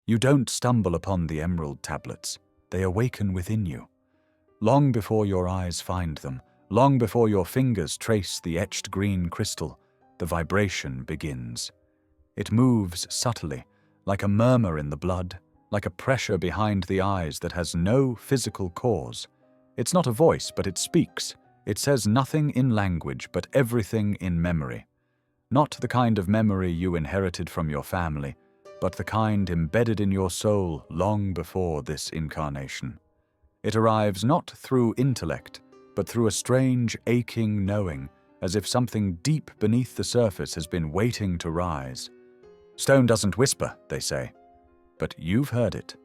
You don't stumble upon the emerald tablets. They awaken within you. Long before your eyes find them, long before your fingers trace the etched green crystal, the vibration begins. It moves subtly, like a murmur in the blood, like a pressure behind the eyes that has no physical cause. It's not a voice, but it speaks. It says nothing in language, but everything in memory. Not the kind of memory you inherited from your family, but the kind embedded in your soul long before this incarnation. It arrives not through intellect, but through a strange, aching knowing, as if something deep beneath the surface has been waiting to rise. Stone doesn't whisper, they say, but you've heard it.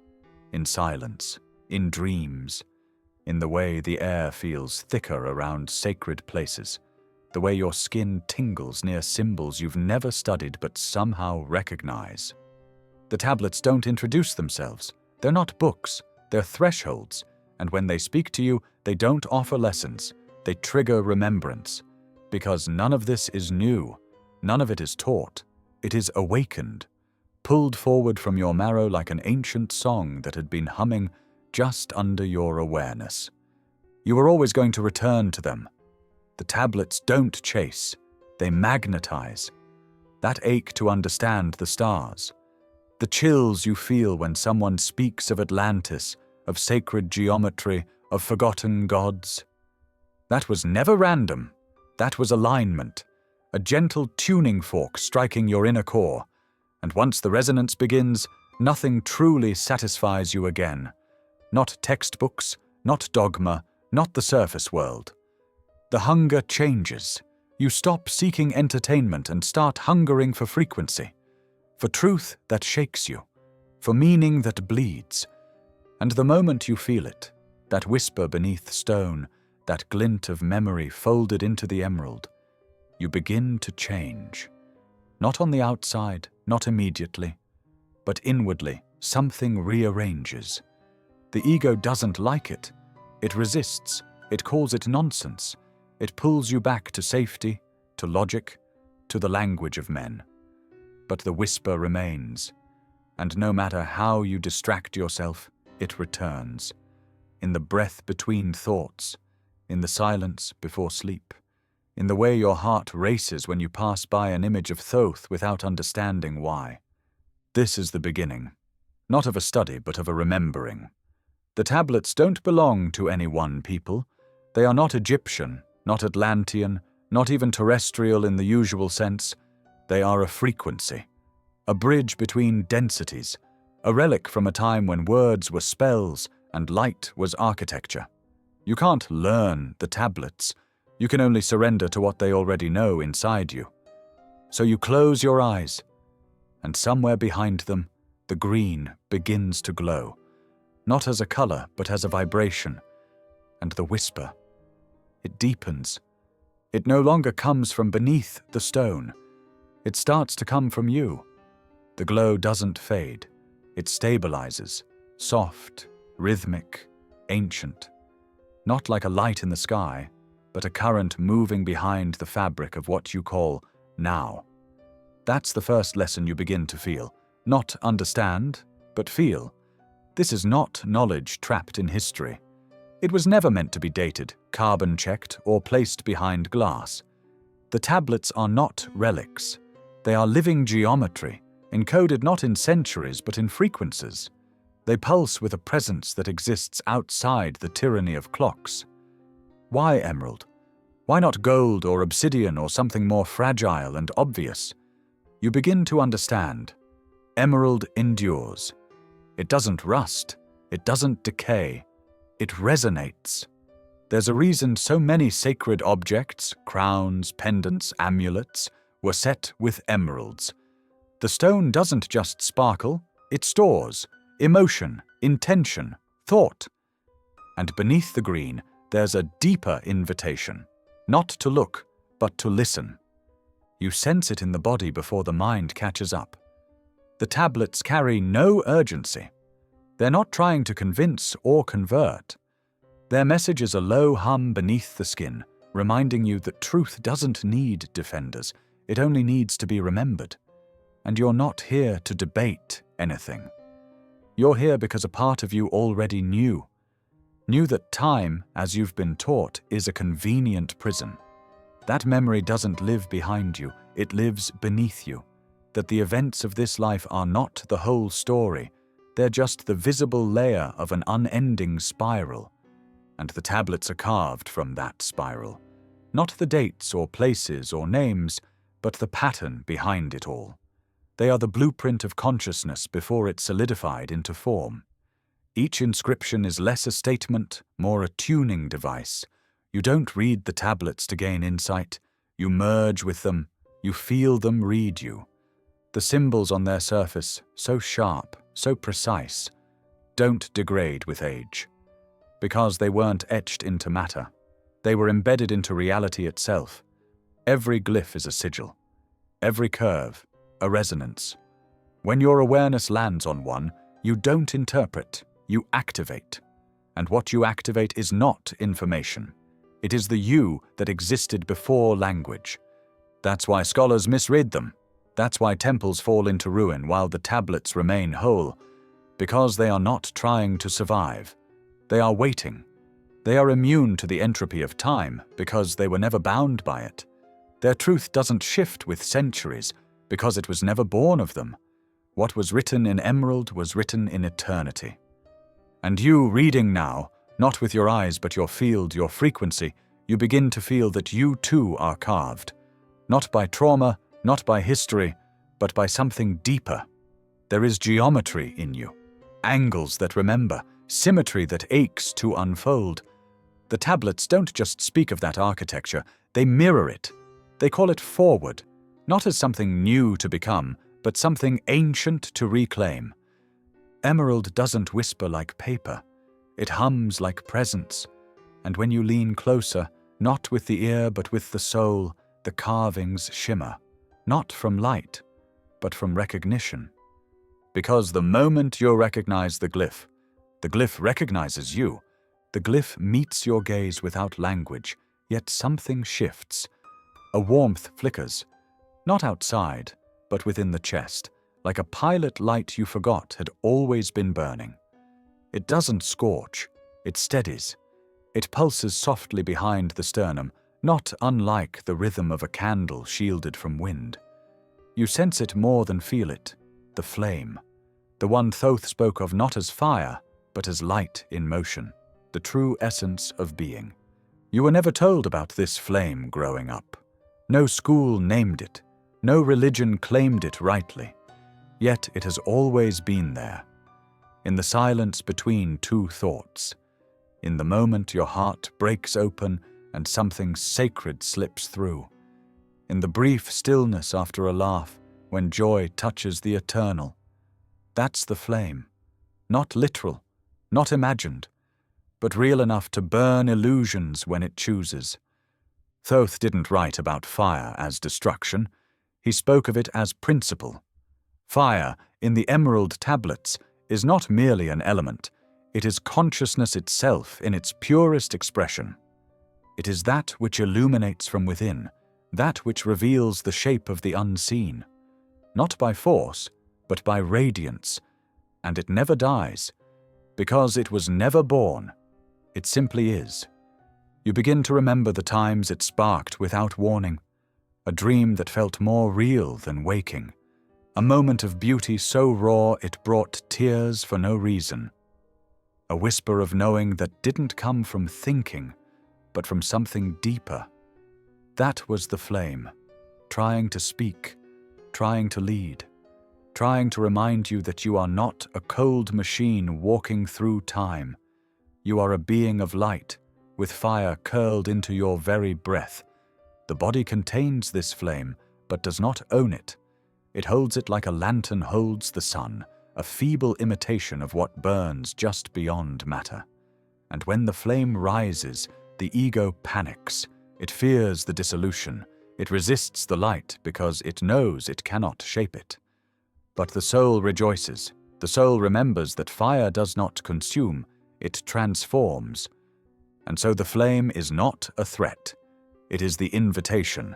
In silence, in dreams, in the way the air feels thicker around sacred places, the way your skin tingles near symbols you've never studied but somehow recognize. The tablets don't introduce themselves. They're not books, they're thresholds, and when they speak to you, they don't offer lessons, they trigger remembrance. Because none of this is new, none of it is taught. It is awakened, pulled forward from your marrow like an ancient song that had been humming just under your awareness. You were always going to return to them. The tablets don't chase, they magnetize. That ache to understand the stars, the chills you feel when someone speaks of Atlantis, of sacred geometry, of forgotten gods. That was never random. That was alignment, a gentle tuning fork striking your inner core. And once the resonance begins, nothing truly satisfies you again. Not textbooks, not dogma, not the surface world. The hunger changes. You stop seeking entertainment and start hungering for frequency, for truth that shakes you, for meaning that bleeds. And the moment you feel it, that whisper beneath stone, that glint of memory folded into the emerald, you begin to change. Not on the outside, not immediately, but inwardly, something rearranges. The ego doesn't like it. It resists. It calls it nonsense. It pulls you back to safety, to logic, to the language of men. But the whisper remains, and no matter how you distract yourself, it returns. In the breath between thoughts, in the silence before sleep, in the way your heart races when you pass by an image of Thoth without understanding why. This is the beginning, not of a study but of a remembering. The tablets don't belong to any one people. They are not Egyptian, not Atlantean, not even terrestrial in the usual sense. They are a frequency, a bridge between densities, a relic from a time when words were spells and light was architecture. You can't learn the tablets. You can only surrender to what they already know inside you. So you close your eyes, and somewhere behind them, the green begins to glow, not as a color, but as a vibration. And the whisper, it deepens. It no longer comes from beneath the stone. It starts to come from you. The glow doesn't fade. It stabilizes, soft, rhythmic, ancient. Not like a light in the sky, but a current moving behind the fabric of what you call now. That's the first lesson you begin to feel. Not understand, but feel. This is not knowledge trapped in history. It was never meant to be dated, carbon-checked, or placed behind glass. The tablets are not relics. They are living geometry, encoded not in centuries but in frequencies. They pulse with a presence that exists outside the tyranny of clocks. Why emerald? Why not gold or obsidian or something more fragile and obvious? You begin to understand. Emerald endures. It doesn't rust. It doesn't decay. It resonates. There's a reason so many sacred objects, crowns, pendants, amulets, were set with emeralds. The stone doesn't just sparkle, it stores emotion, intention, thought. And beneath the green, there's a deeper invitation, not to look, but to listen. You sense it in the body before the mind catches up. The tablets carry no urgency. They're not trying to convince or convert. Their message is a low hum beneath the skin, reminding you that truth doesn't need defenders, it only needs to be remembered. And you're not here to debate anything. You're here because a part of you already knew that time, as you've been taught, is a convenient prison. That memory doesn't live behind you, it lives beneath you. That the events of this life are not the whole story, they're just the visible layer of an unending spiral. And the tablets are carved from that spiral. Not the dates or places or names, but the pattern behind it all. They are the blueprint of consciousness before it solidified into form. Each inscription is less a statement, more a tuning device. You don't read the tablets to gain insight. You merge with them. You feel them read you. The symbols on their surface, so sharp, so precise, don't degrade with age. Because they weren't etched into matter. They were embedded into reality itself. Every glyph is a sigil. Every curve, a resonance. When your awareness lands on one, you don't interpret, you activate. And what you activate is not information. It is the you that existed before language. That's why scholars misread them. That's why temples fall into ruin while the tablets remain whole. Because they are not trying to survive. They are waiting. They are immune to the entropy of time because they were never bound by it. Their truth doesn't shift with centuries because it was never born of them. What was written in emerald was written in eternity. And you, reading now, not with your eyes but your field, your frequency, you begin to feel that you too are carved. Not by trauma, not by history, but by something deeper. There is geometry in you, angles that remember, symmetry that aches to unfold. The tablets don't just speak of that architecture, they mirror it. They call it forward, not as something new to become, but something ancient to reclaim. Emerald doesn't whisper like paper. It hums like presence. And when you lean closer, not with the ear but with the soul, the carvings shimmer. Not from light, but from recognition. Because the moment you recognize the glyph recognizes you. The glyph meets your gaze without language, yet something shifts. A warmth flickers, not outside, but within the chest, like a pilot light you forgot had always been burning. It doesn't scorch, it steadies. It pulses softly behind the sternum, not unlike the rhythm of a candle shielded from wind. You sense it more than feel it, the flame. The one Thoth spoke of not as fire, but as light in motion, the true essence of being. You were never told about this flame growing up. No school named it, no religion claimed it rightly. Yet it has always been there. In the silence between two thoughts. In the moment your heart breaks open and something sacred slips through. In the brief stillness after a laugh, when joy touches the eternal. That's the flame. Not literal, not imagined, but real enough to burn illusions when it chooses. Thoth didn't write about fire as destruction. He spoke of it as principle. Fire, in the emerald tablets, is not merely an element. It is consciousness itself in its purest expression. It is that which illuminates from within, that which reveals the shape of the unseen. Not by force, but by radiance. And it never dies, because it was never born. It simply is. You begin to remember the times it sparked without warning. A dream that felt more real than waking. A moment of beauty so raw it brought tears for no reason. A whisper of knowing that didn't come from thinking, but from something deeper. That was the flame, trying to speak, trying to lead, trying to remind you that you are not a cold machine walking through time. You are a being of light, with fire curled into your very breath. The body contains this flame, but does not own it. It holds it like a lantern holds the sun, a feeble imitation of what burns just beyond matter. And when the flame rises, the ego panics. It fears the dissolution. It resists the light because it knows it cannot shape it. But the soul rejoices. The soul remembers that fire does not consume, it transforms. And so the flame is not a threat. It is the invitation.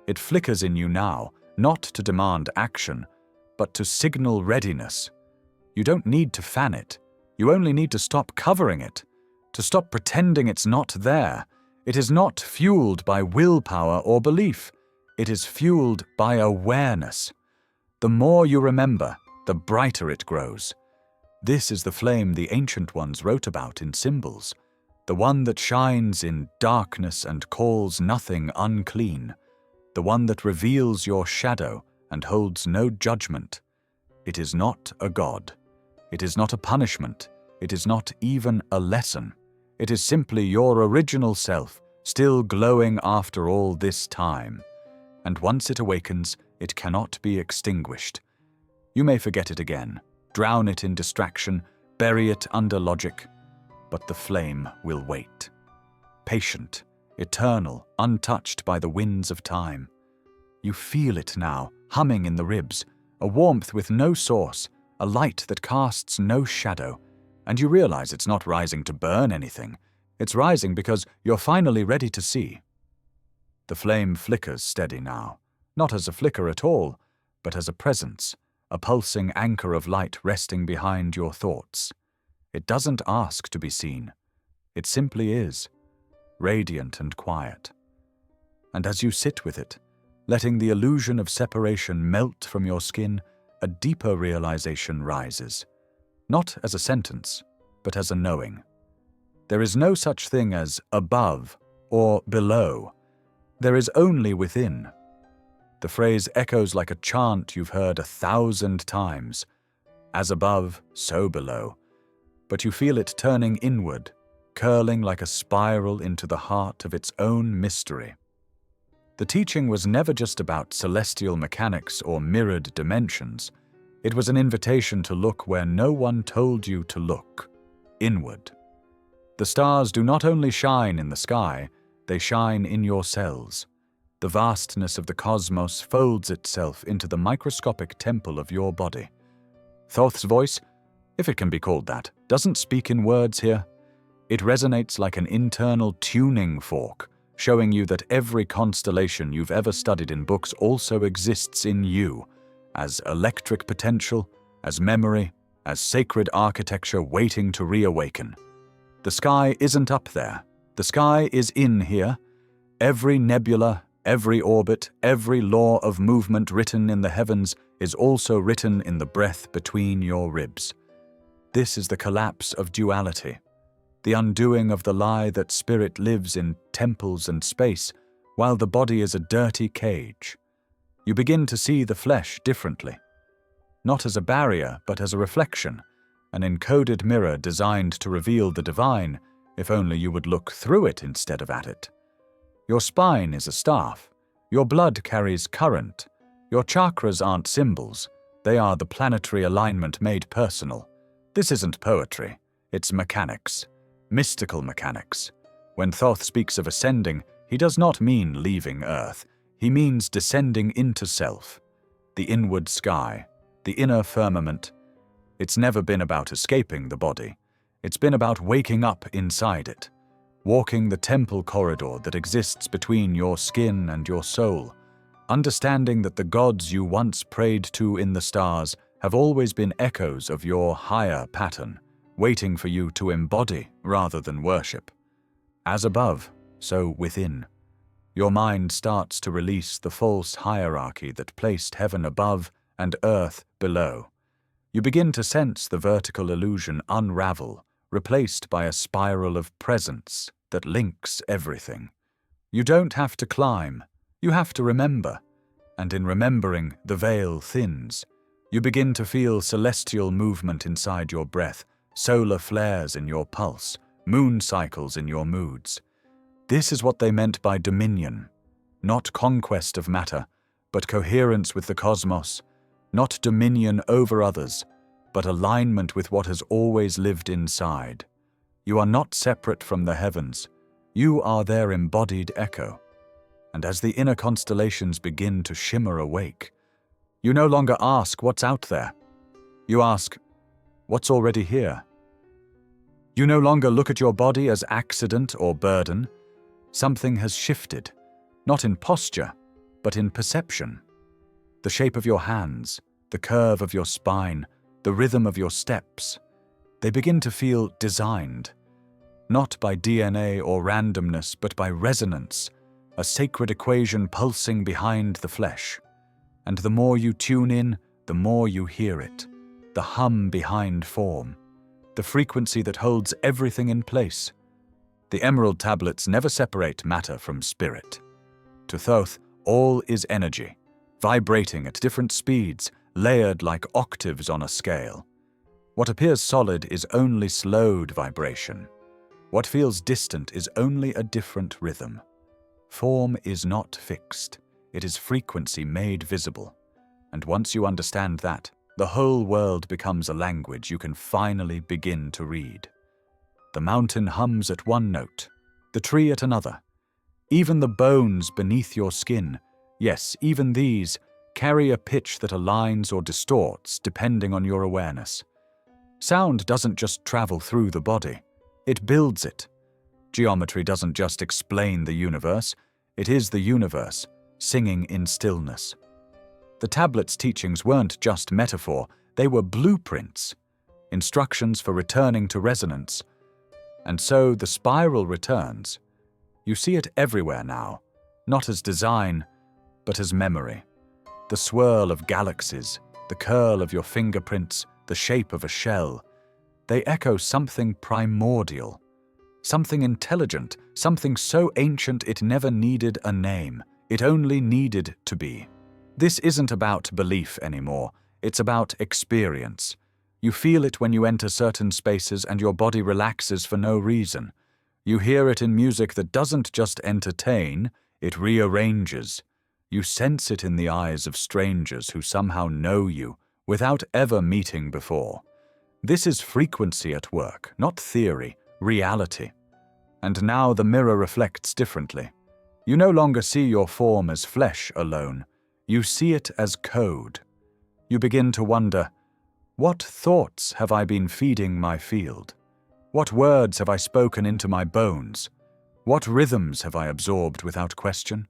It flickers in you now, not to demand action, but to signal readiness. You don't need to fan it. You only need to stop covering it, to stop pretending it's not there. It is not fueled by willpower or belief. It is fueled by awareness. The more you remember, the brighter it grows. This is the flame the ancient ones wrote about in symbols, the one that shines in darkness and calls nothing unclean, the one that reveals your shadow and holds no judgment. It is not a god. It is not a punishment. It is not even a lesson. It is simply your original self, still glowing after all this time. And once it awakens, it cannot be extinguished. You may forget it again, drown it in distraction, bury it under logic, but the flame will wait. Patient, eternal, untouched by the winds of time. You feel it now, humming in the ribs, a warmth with no source, a light that casts no shadow, and you realize it's not rising to burn anything. It's rising because you're finally ready to see. The flame flickers steady now, not as a flicker at all, but as a presence, a pulsing anchor of light resting behind your thoughts. It doesn't ask to be seen. It simply is, radiant and quiet. And as you sit with it, letting the illusion of separation melt from your skin, a deeper realization rises, not as a sentence, but as a knowing. There is no such thing as above or below. There is only within. The phrase echoes like a chant you've heard 1,000 times. As above, so below. But you feel it turning inward, curling like a spiral into the heart of its own mystery. The teaching was never just about celestial mechanics or mirrored dimensions. It was an invitation to look where no one told you to look, inward. The stars do not only shine in the sky, they shine in your cells. The vastness of the cosmos folds itself into the microscopic temple of your body. Thoth's voice, if it can be called that, doesn't speak in words here. It resonates like an internal tuning fork, showing you that every constellation you've ever studied in books also exists in you, as electric potential, as memory, as sacred architecture waiting to reawaken. The sky isn't up there. The sky is in here. Every nebula, every orbit, every law of movement written in the heavens is also written in the breath between your ribs. This is the collapse of duality, the undoing of the lie that spirit lives in temples and space, while the body is a dirty cage. You begin to see the flesh differently, not as a barrier, but as a reflection, an encoded mirror designed to reveal the divine, if only you would look through it instead of at it. Your spine is a staff. Your blood carries current. Your chakras aren't symbols. They are the planetary alignment made personal. This isn't poetry. It's mechanics. Mystical mechanics. When Thoth speaks of ascending, he does not mean leaving Earth. He means descending into self. The inward sky. The inner firmament. It's never been about escaping the body. It's been about waking up inside it. Walking the temple corridor that exists between your skin and your soul, understanding that the gods you once prayed to in the stars have always been echoes of your higher pattern, waiting for you to embody rather than worship. As above, so within. Your mind starts to release the false hierarchy that placed heaven above and earth below. You begin to sense the vertical illusion unravel, replaced by a spiral of presence that links everything. You don't have to climb, you have to remember, and in remembering, the veil thins. You begin to feel celestial movement inside your breath, solar flares in your pulse, moon cycles in your moods. This is what they meant by dominion, not conquest of matter, but coherence with the cosmos, not dominion over others, but alignment with what has always lived inside. You are not separate from the heavens. You are their embodied echo. And as the inner constellations begin to shimmer awake, you no longer ask what's out there. You ask, what's already here? You no longer look at your body as accident or burden. Something has shifted, not in posture, but in perception. The shape of your hands, the curve of your spine, the rhythm of your steps. They begin to feel designed, not by DNA or randomness, but by resonance, a sacred equation pulsing behind the flesh. And the more you tune in, the more you hear it, the hum behind form, the frequency that holds everything in place. The emerald tablets never separate matter from spirit. To Thoth, all is energy, vibrating at different speeds, layered like octaves on a scale. What appears solid is only slowed vibration. What feels distant is only a different rhythm. Form is not fixed. It is frequency made visible. And once you understand that, the whole world becomes a language you can finally begin to read. The mountain hums at one note, the tree at another. Even the bones beneath your skin, yes, even these, carry a pitch that aligns or distorts depending on your awareness. Sound doesn't just travel through the body, it builds it. Geometry doesn't just explain the universe, it is the universe, singing in stillness. The tablet's teachings weren't just metaphor, they were blueprints, instructions for returning to resonance. And so the spiral returns. You see it everywhere now, not as design, but as memory. The swirl of galaxies, the curl of your fingerprints, the shape of a shell. They echo something primordial, something intelligent, something so ancient it never needed a name. It only needed to be. This isn't about belief anymore. It's about experience. You feel it when you enter certain spaces and your body relaxes for no reason. You hear it in music that doesn't just entertain, it rearranges. You sense it in the eyes of strangers who somehow know you without ever meeting before. This is frequency at work, not theory, reality. And now the mirror reflects differently. You no longer see your form as flesh alone. You see it as code. You begin to wonder, what thoughts have I been feeding my field? What words have I spoken into my bones? What rhythms have I absorbed without question?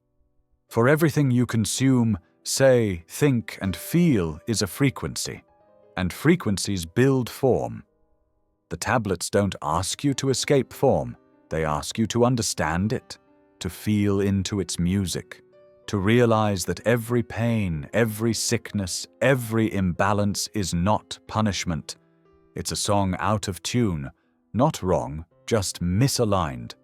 For everything you consume, say, think, and feel is a frequency, and frequencies build form. The tablets don't ask you to escape form, they ask you to understand it, to feel into its music, to realize that every pain, every sickness, every imbalance is not punishment. It's a song out of tune, not wrong, just misaligned.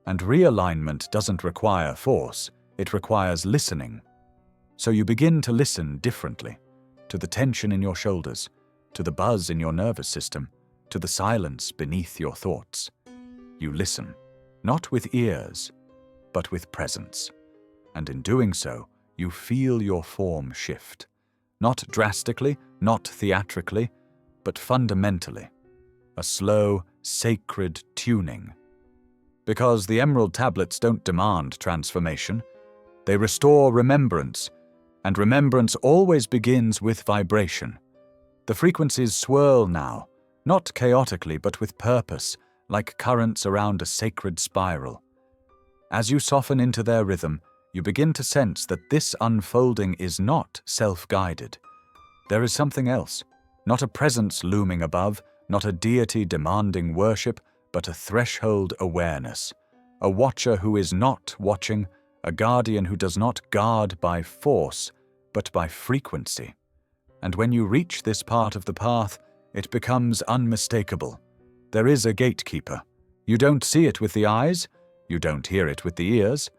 And realignment doesn't require force, it requires listening. So you begin to listen differently, to the tension in your shoulders, to the buzz in your nervous system, to the silence beneath your thoughts. You listen, not with ears, but with presence. And in doing so, you feel your form shift. Not drastically, not theatrically, but fundamentally. A slow, sacred tuning. Because the emerald tablets don't demand transformation. They restore remembrance, and remembrance always begins with vibration. The frequencies swirl now, not chaotically but with purpose, like currents around a sacred spiral. As you soften into their rhythm, you begin to sense that this unfolding is not self-guided. There is something else, not a presence looming above, not a deity demanding worship, but a threshold awareness, a watcher who is not watching, a guardian who does not guard by force, but by frequency. And when you reach this part of the path, it becomes unmistakable. There is a gatekeeper. You don't see it with the eyes, you don't hear it with the ears,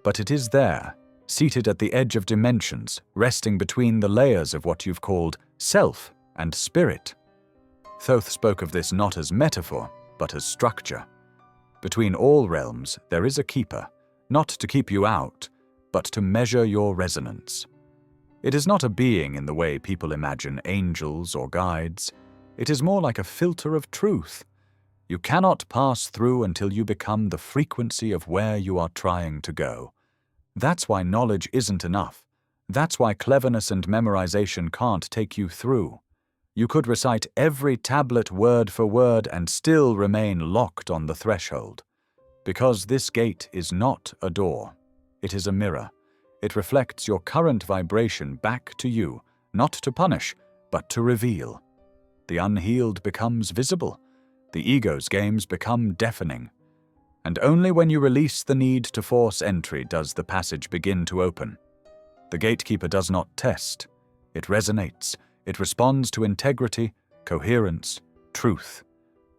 but it is there, seated at the edge of dimensions, resting between the layers of what you've called self and spirit. Thoth spoke of this not as metaphor, but as structure. Between all realms, there is a keeper, not to keep you out, but to measure your resonance. It is not a being in the way people imagine angels or guides. It is more like a filter of truth. You cannot pass through until you become the frequency of where you are trying to go. That's why knowledge isn't enough. That's why cleverness and memorization can't take you through. You could recite every tablet word for word and still remain locked on the threshold. Because this gate is not a door. It is a mirror. It reflects your current vibration back to you, not to punish, but to reveal. the unhealed becomes visible, the ego's games become deafening. And only when you release the need to force entry does the passage begin to open. The gatekeeper does not test. It resonates. It responds to integrity, coherence, truth.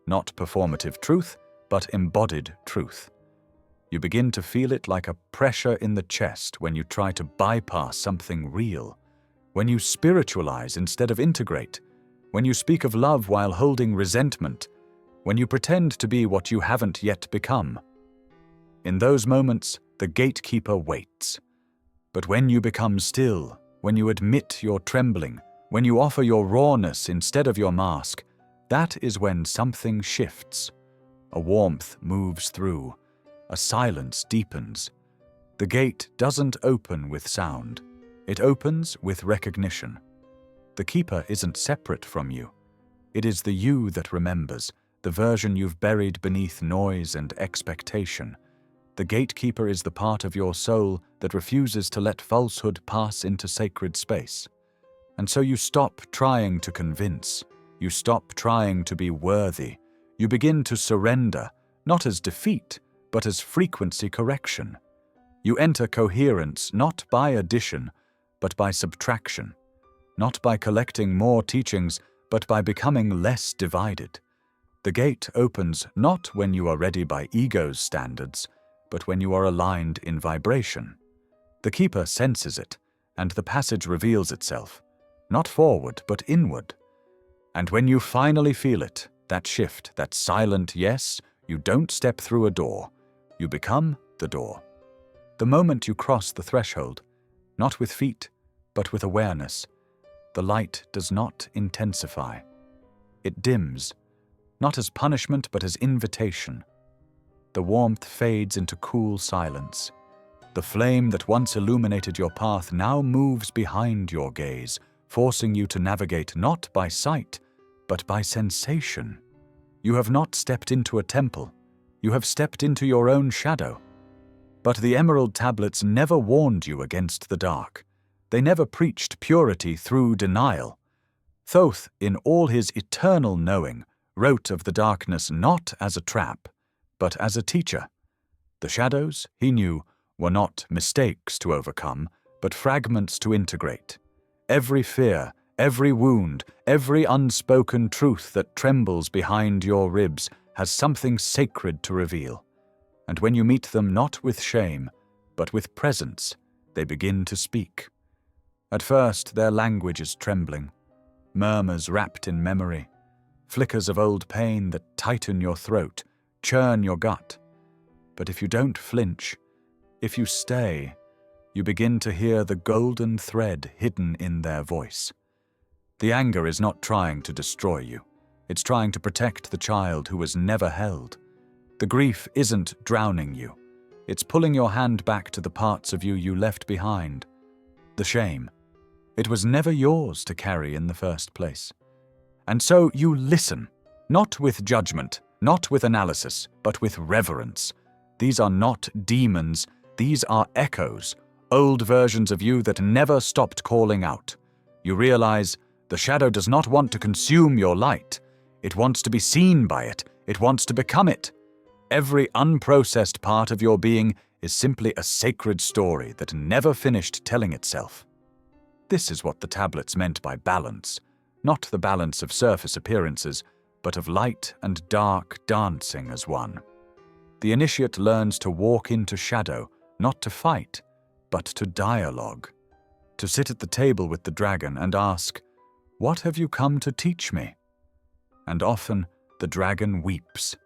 Not performative truth, but embodied truth. You begin to feel it like a pressure in the chest when you try to bypass something real, when you spiritualize instead of integrate, when you speak of love while holding resentment, when you pretend to be what you haven't yet become. In those moments, the gatekeeper waits. But when you become still, when you admit your trembling, when you offer your rawness instead of your mask, that is when something shifts. A warmth moves through. A silence deepens. The gate doesn't open with sound. It opens with recognition. The keeper isn't separate from you. It is the you that remembers, the version you've buried beneath noise and expectation. The gatekeeper is the part of your soul that refuses to let falsehood pass into sacred space. And so you stop trying to convince. You stop trying to be worthy. You begin to surrender, not as defeat, but as frequency correction. You enter coherence not by addition, but by subtraction. Not by collecting more teachings, but by becoming less divided. The gate opens not when you are ready by ego's standards, but when you are aligned in vibration. The keeper senses it, and the passage reveals itself, not forward, but inward. And when you finally feel it, that shift, that silent yes, you don't step through a door. You become the door. The moment you cross the threshold, not with feet, but with awareness, the light does not intensify. It dims, not as punishment, but as invitation. The warmth fades into cool silence. The flame that once illuminated your path now moves behind your gaze, forcing you to navigate not by sight, but by sensation. You have not stepped into a temple. You have stepped into your own shadow. But the emerald tablets never warned you against the dark. They never preached purity through denial. Thoth, in all his eternal knowing, wrote of the darkness not as a trap, but as a teacher. The shadows, he knew, were not mistakes to overcome, but fragments to integrate. Every fear, every wound, every unspoken truth that trembles behind your ribs has something sacred to reveal. And when you meet them not with shame, but with presence, they begin to speak. At first, their language is trembling, murmurs wrapped in memory, flickers of old pain that tighten your throat, churn your gut. But if you don't flinch, if you stay, you begin to hear the golden thread hidden in their voice. The anger is not trying to destroy you. It's trying to protect the child who was never held. The grief isn't drowning you. It's pulling your hand back to the parts of you you left behind. The shame. It was never yours to carry in the first place. And so you listen, not with judgment, not with analysis, but with reverence. These are not demons. These are echoes, old versions of you that never stopped calling out. You realize the shadow does not want to consume your light. It wants to be seen by it. It wants to become it. Every unprocessed part of your being is simply a sacred story that never finished telling itself. This is what the tablets meant by balance, not the balance of surface appearances, but of light and dark dancing as one. The initiate learns to walk into shadow, not to fight, but to dialogue, to sit at the table with the dragon and ask, "What have you come to teach me?" And often the dragon weeps,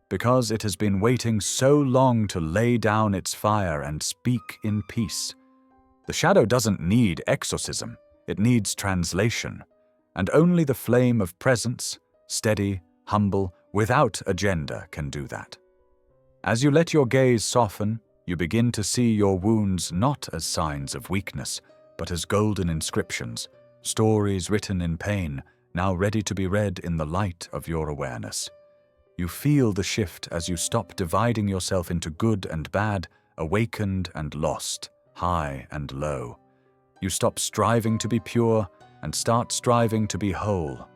because it has been waiting so long to lay down its fire and speak in peace. The shadow doesn't need exorcism, it needs translation, and only the flame of presence, steady, humble, without agenda, can do that. As you let your gaze soften, you begin to see your wounds not as signs of weakness, but as golden inscriptions, stories written in pain, now ready to be read in the light of your awareness. You feel the shift as you stop dividing yourself into good and bad, awakened and lost, high and low. You stop striving to be pure and start striving to be whole.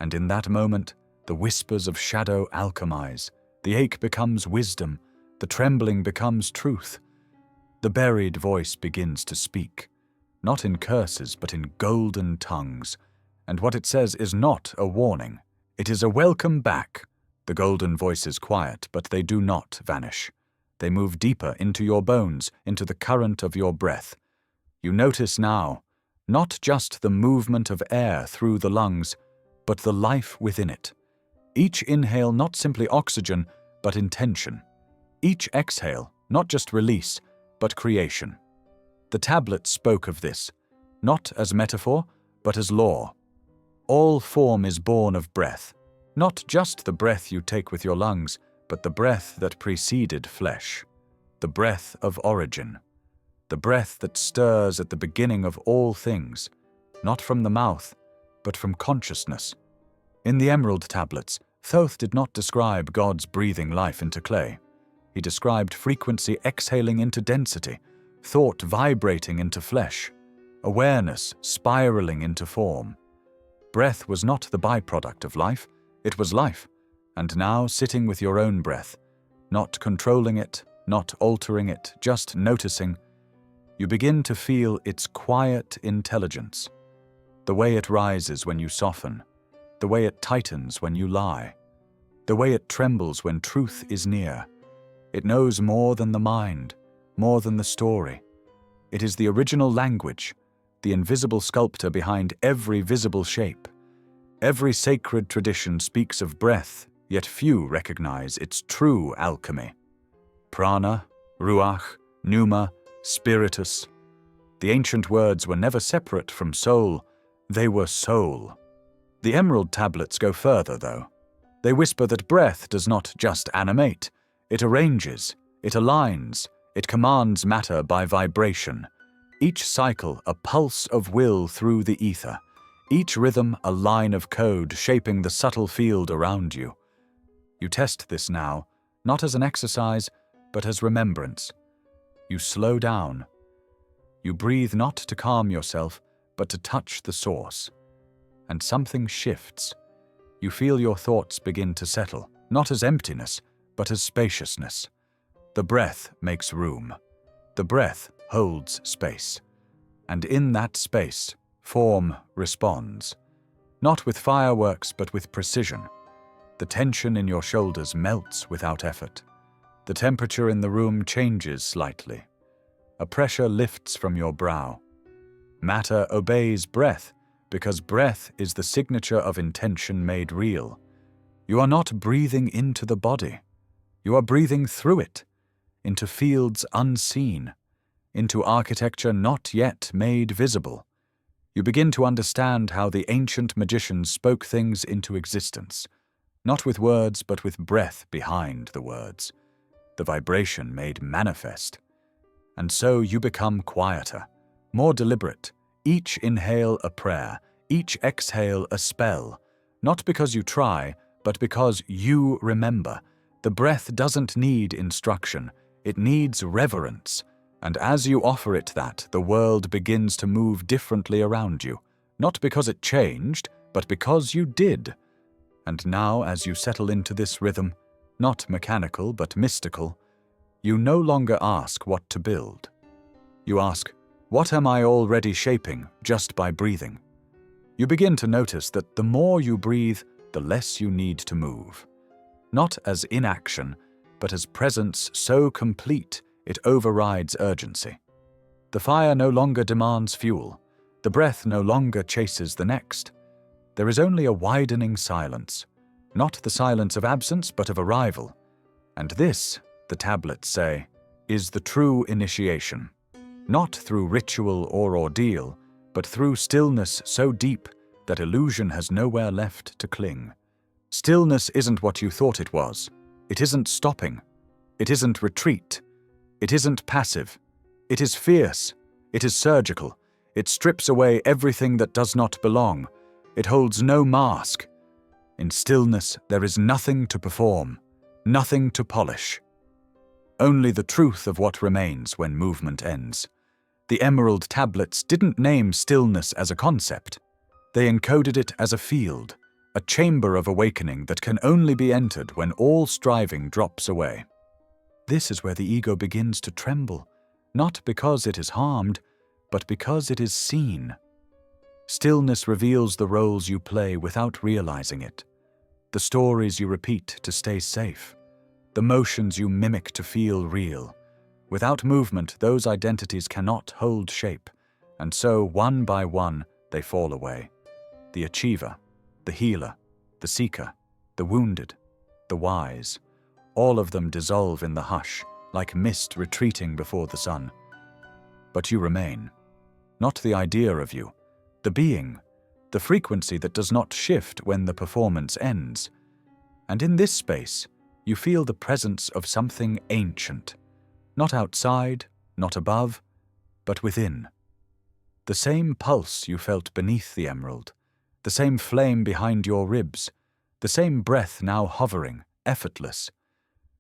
And in that moment, the whispers of shadow alchemize. The ache becomes wisdom. The trembling becomes truth. The buried voice begins to speak, not in curses, but in golden tongues. And what it says is not a warning. It is a welcome back. The golden voice is quiet, but they do not vanish. They move deeper into your bones, into the current of your breath. You notice now, not just the movement of air through the lungs, but the life within it. Each inhale not simply oxygen, but intention. Each exhale not just release, but creation. The tablets spoke of this, not as metaphor, but as law. All form is born of breath, not just the breath you take with your lungs, but the breath that preceded flesh, the breath of origin, the breath that stirs at the beginning of all things, not from the mouth, but from consciousness. In the Emerald Tablets, Thoth did not describe God's breathing life into clay. He described frequency exhaling into density, thought vibrating into flesh, awareness spiraling into form. Breath was not the byproduct of life, it was life, and now sitting with your own breath, not controlling it, not altering it, just noticing, you begin to feel its quiet intelligence, the way it rises when you soften, the way it tightens when you lie, the way it trembles when truth is near. It knows more than the mind, more than the story. It is the original language, the invisible sculptor behind every visible shape. Every sacred tradition speaks of breath, yet few recognize its true alchemy. Prana, ruach, pneuma, spiritus. The ancient words were never separate from soul, they were soul. The Emerald Tablets go further, though. They whisper that breath does not just animate, it arranges, it aligns, it commands matter by vibration. Each cycle a pulse of will through the ether, each rhythm a line of code shaping the subtle field around you. You test this now, not as an exercise, but as remembrance. You slow down. You breathe not to calm yourself, but to touch the source. And something shifts. You feel your thoughts begin to settle, not as emptiness, but as spaciousness. The breath makes room. The breath holds space. And in that space, form responds. Not with fireworks, but with precision. The tension in your shoulders melts without effort. The temperature in the room changes slightly. A pressure lifts from your brow. Matter obeys breath, because breath is the signature of intention made real. You are not breathing into the body. You are breathing through it, into fields unseen, into architecture not yet made visible. You begin to understand how the ancient magicians spoke things into existence, not with words but with breath behind the words, the vibration made manifest. And so you become quieter, more deliberate, each inhale a prayer, each exhale a spell, not because you try, but because you remember. The breath doesn't need instruction, it needs reverence. And as you offer it that, the world begins to move differently around you, not because it changed, but because you did. And now, as you settle into this rhythm, not mechanical but mystical, you no longer ask what to build. You ask, what am I already shaping just by breathing? You begin to notice that the more you breathe, the less you need to move. Not as inaction, but as presence so complete it overrides urgency. The fire no longer demands fuel. The breath no longer chases the next. There is only a widening silence, not the silence of absence, but of arrival. And this, the tablets say, is the true initiation. Not through ritual or ordeal, but through stillness so deep that illusion has nowhere left to cling. Stillness isn't what you thought it was. It isn't stopping. It isn't retreat. It isn't passive. It is fierce. It is surgical. It strips away everything that does not belong. It holds no mask. In stillness, there is nothing to perform, nothing to polish. Only the truth of what remains when movement ends. The Emerald Tablets didn't name stillness as a concept. They encoded it as a field, a chamber of awakening that can only be entered when all striving drops away. This is where the ego begins to tremble, not because it is harmed, but because it is seen. Stillness reveals the roles you play without realizing it, the stories you repeat to stay safe, the motions you mimic to feel real. Without movement, those identities cannot hold shape, and so, one by one, they fall away. The achiever, the healer, the seeker, the wounded, the wise, all of them dissolve in the hush, like mist retreating before the sun. But you remain. Not the idea of you, the being, the frequency that does not shift when the performance ends. And in this space, you feel the presence of something ancient, not outside, not above, but within. The same pulse you felt beneath the emerald, the same flame behind your ribs, the same breath now hovering, effortless.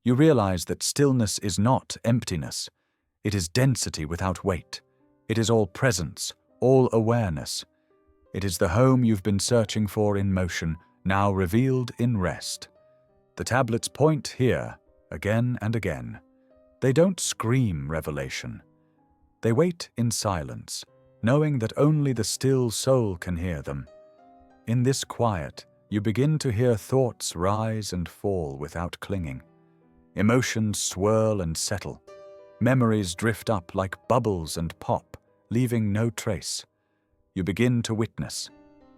You realize that stillness is not emptiness. It is density without weight. It is all presence, all awareness. It is the home you've been searching for in motion, now revealed in rest. The tablets point here, again and again. They don't scream revelation. They wait in silence, knowing that only the still soul can hear them. In this quiet, you begin to hear thoughts rise and fall without clinging. Emotions swirl and settle. Memories drift up like bubbles and pop, leaving no trace. You begin to witness,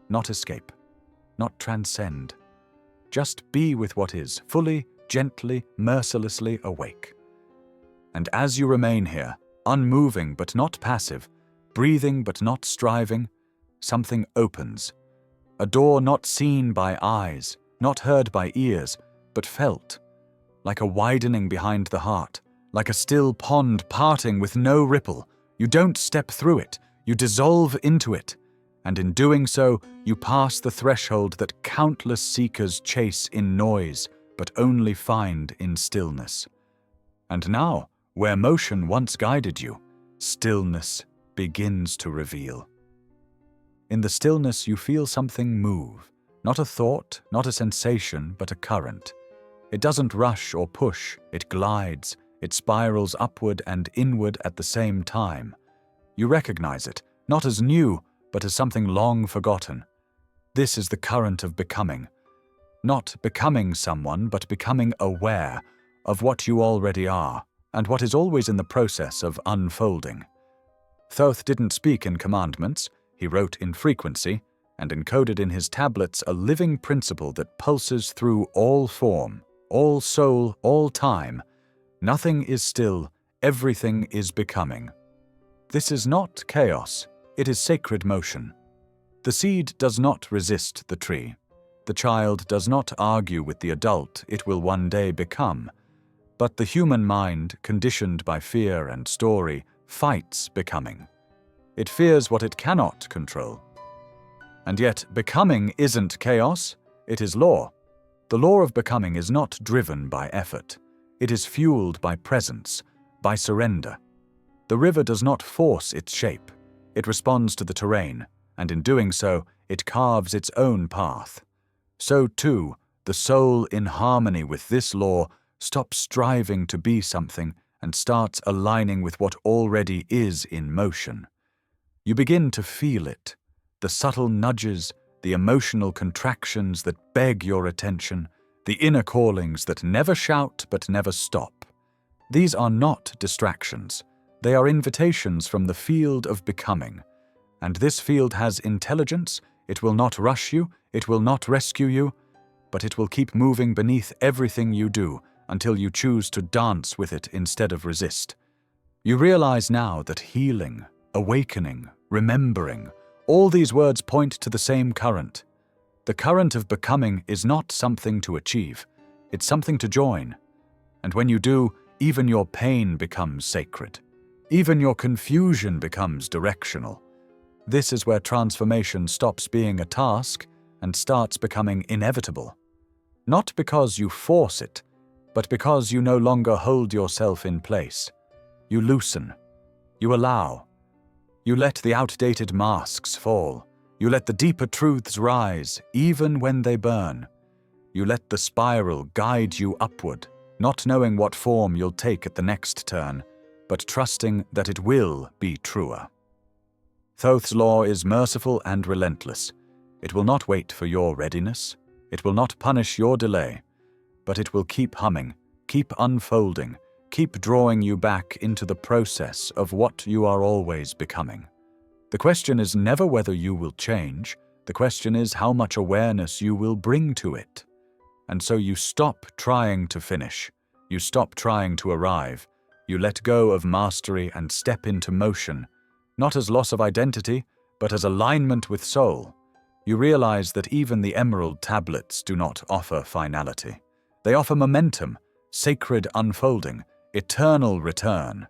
not escape, not transcend. Just be with what is, fully, gently, mercilessly awake. And as you remain here, unmoving but not passive, breathing but not striving, something opens. A door not seen by eyes, not heard by ears, but felt. Like a widening behind the heart, like a still pond parting with no ripple. You don't step through it, you dissolve into it. And in doing so, you pass the threshold that countless seekers chase in noise, but only find in stillness. And now, where motion once guided you, stillness begins to reveal. In the stillness, you feel something move, not a thought, not a sensation, but a current. It doesn't rush or push, it glides, it spirals upward and inward at the same time. You recognize it, not as new, but as something long forgotten. This is the current of becoming. Not becoming someone, but becoming aware of what you already are, and what is always in the process of unfolding. Thoth didn't speak in commandments, he wrote in frequency, and encoded in his tablets a living principle that pulses through all form, all soul, all time. Nothing is still, everything is becoming. This is not chaos, it is sacred motion. The seed does not resist the tree. The child does not argue with the adult it will one day become. But the human mind, conditioned by fear and story, fights becoming. It fears what it cannot control. And yet, becoming isn't chaos, it is law. The law of becoming is not driven by effort. It is fueled by presence, by surrender. The river does not force its shape. It responds to the terrain, and in doing so, it carves its own path. So too, the soul in harmony with this law stops striving to be something and starts aligning with what already is in motion. You begin to feel it, the subtle nudges, the emotional contractions that beg your attention, the inner callings that never shout but never stop. These are not distractions. They are invitations from the field of becoming. And this field has intelligence. It will not rush you, it will not rescue you, but it will keep moving beneath everything you do until you choose to dance with it instead of resist. You realize now that healing, awakening, remembering, all these words point to the same current. The current of becoming is not something to achieve, it's something to join. And when you do, even your pain becomes sacred. Even your confusion becomes directional. This is where transformation stops being a task and starts becoming inevitable. Not because you force it, but because you no longer hold yourself in place. You loosen. You allow. You let the outdated masks fall. You let the deeper truths rise, even when they burn. You let the spiral guide you upward, not knowing what form you'll take at the next turn, but trusting that it will be truer. Thoth's law is merciful and relentless. It will not wait for your readiness. It will not punish your delay, but it will keep humming, keep unfolding, keep drawing you back into the process of what you are always becoming. The question is never whether you will change. The question is how much awareness you will bring to it. And so you stop trying to finish. You stop trying to arrive. You let go of mastery and step into motion, not as loss of identity, but as alignment with soul. You realize that even the emerald tablets do not offer finality. They offer momentum, sacred unfolding, eternal return.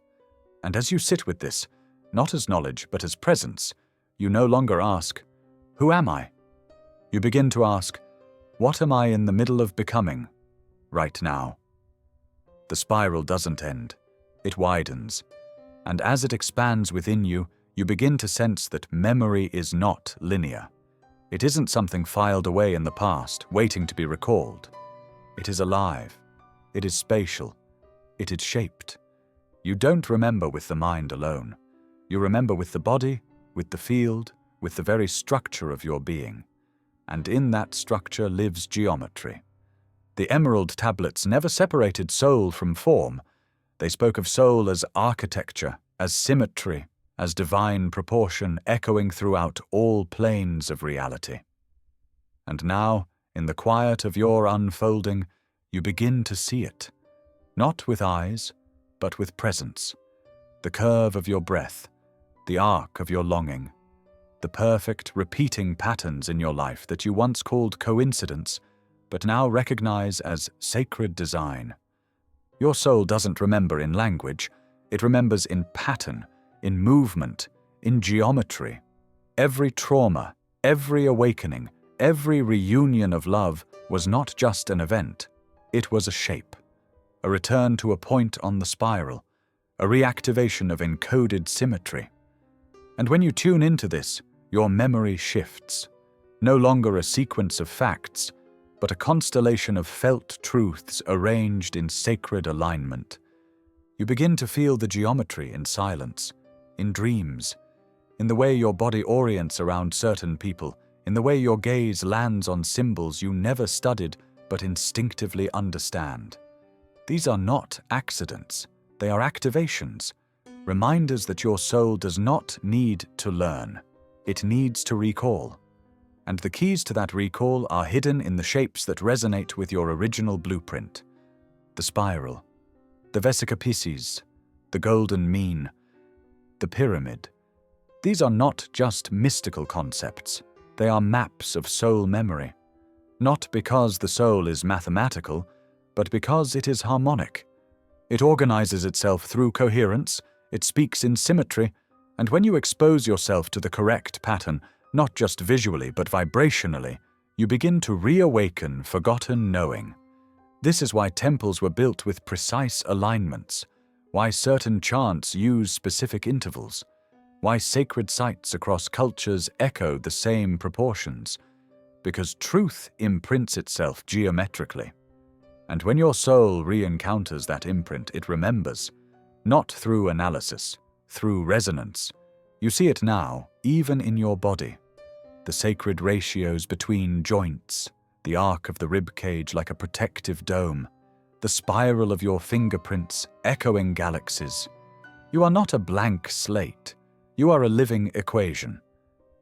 And as you sit with this, not as knowledge but as presence, you no longer ask, "Who am I?" You begin to ask, "What am I in the middle of becoming right now?" The spiral doesn't end. It widens. And as it expands within you, you begin to sense that memory is not linear. It isn't something filed away in the past, waiting to be recalled. It is alive. It is spatial. It is shaped. You don't remember with the mind alone. You remember with the body, with the field, with the very structure of your being. And in that structure lives geometry. The emerald tablets never separated soul from form. They spoke of soul as architecture, as symmetry, as divine proportion echoing throughout all planes of reality. And now, in the quiet of your unfolding, you begin to see it, not with eyes, but with presence. The curve of your breath, the arc of your longing, the perfect repeating patterns in your life that you once called coincidence, but now recognize as sacred design. Your soul doesn't remember in language, it remembers in pattern, in movement, in geometry. Every trauma, every awakening, every reunion of love was not just an event, it was a shape, a return to a point on the spiral, a reactivation of encoded symmetry. And when you tune into this, your memory shifts, no longer a sequence of facts, but a constellation of felt truths arranged in sacred alignment. You begin to feel the geometry in silence, in dreams, in the way your body orients around certain people, in the way your gaze lands on symbols you never studied but instinctively understand. These are not accidents, they are activations, reminders that your soul does not need to learn, it needs to recall. And the keys to that recall are hidden in the shapes that resonate with your original blueprint. The spiral, the Vesica Pisces, the golden mean, the pyramid. These are not just mystical concepts, they are maps of soul memory. Not because the soul is mathematical, but because it is harmonic. It organizes itself through coherence, it speaks in symmetry, and when you expose yourself to the correct pattern, not just visually but vibrationally, you begin to reawaken forgotten knowing. This is why temples were built with precise alignments, why certain chants use specific intervals, why sacred sites across cultures echo the same proportions, because truth imprints itself geometrically. And when your soul re-encounters that imprint, it remembers, not through analysis, through resonance. You see it now, even in your body. The sacred ratios between joints, the arc of the rib cage like a protective dome, the spiral of your fingerprints echoing galaxies. You are not a blank slate, you are a living equation.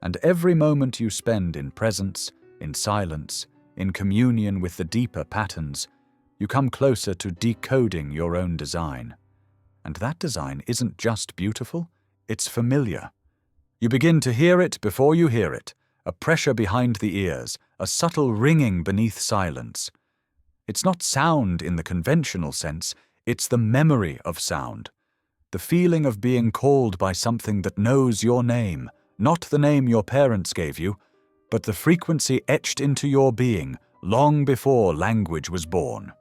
And every moment you spend in presence, in silence, in communion with the deeper patterns, you come closer to decoding your own design. And that design isn't just beautiful, it's familiar. You begin to hear it before you hear it, a pressure behind the ears, a subtle ringing beneath silence. It's not sound in the conventional sense, it's the memory of sound. The feeling of being called by something that knows your name, not the name your parents gave you, but the frequency etched into your being long before language was born.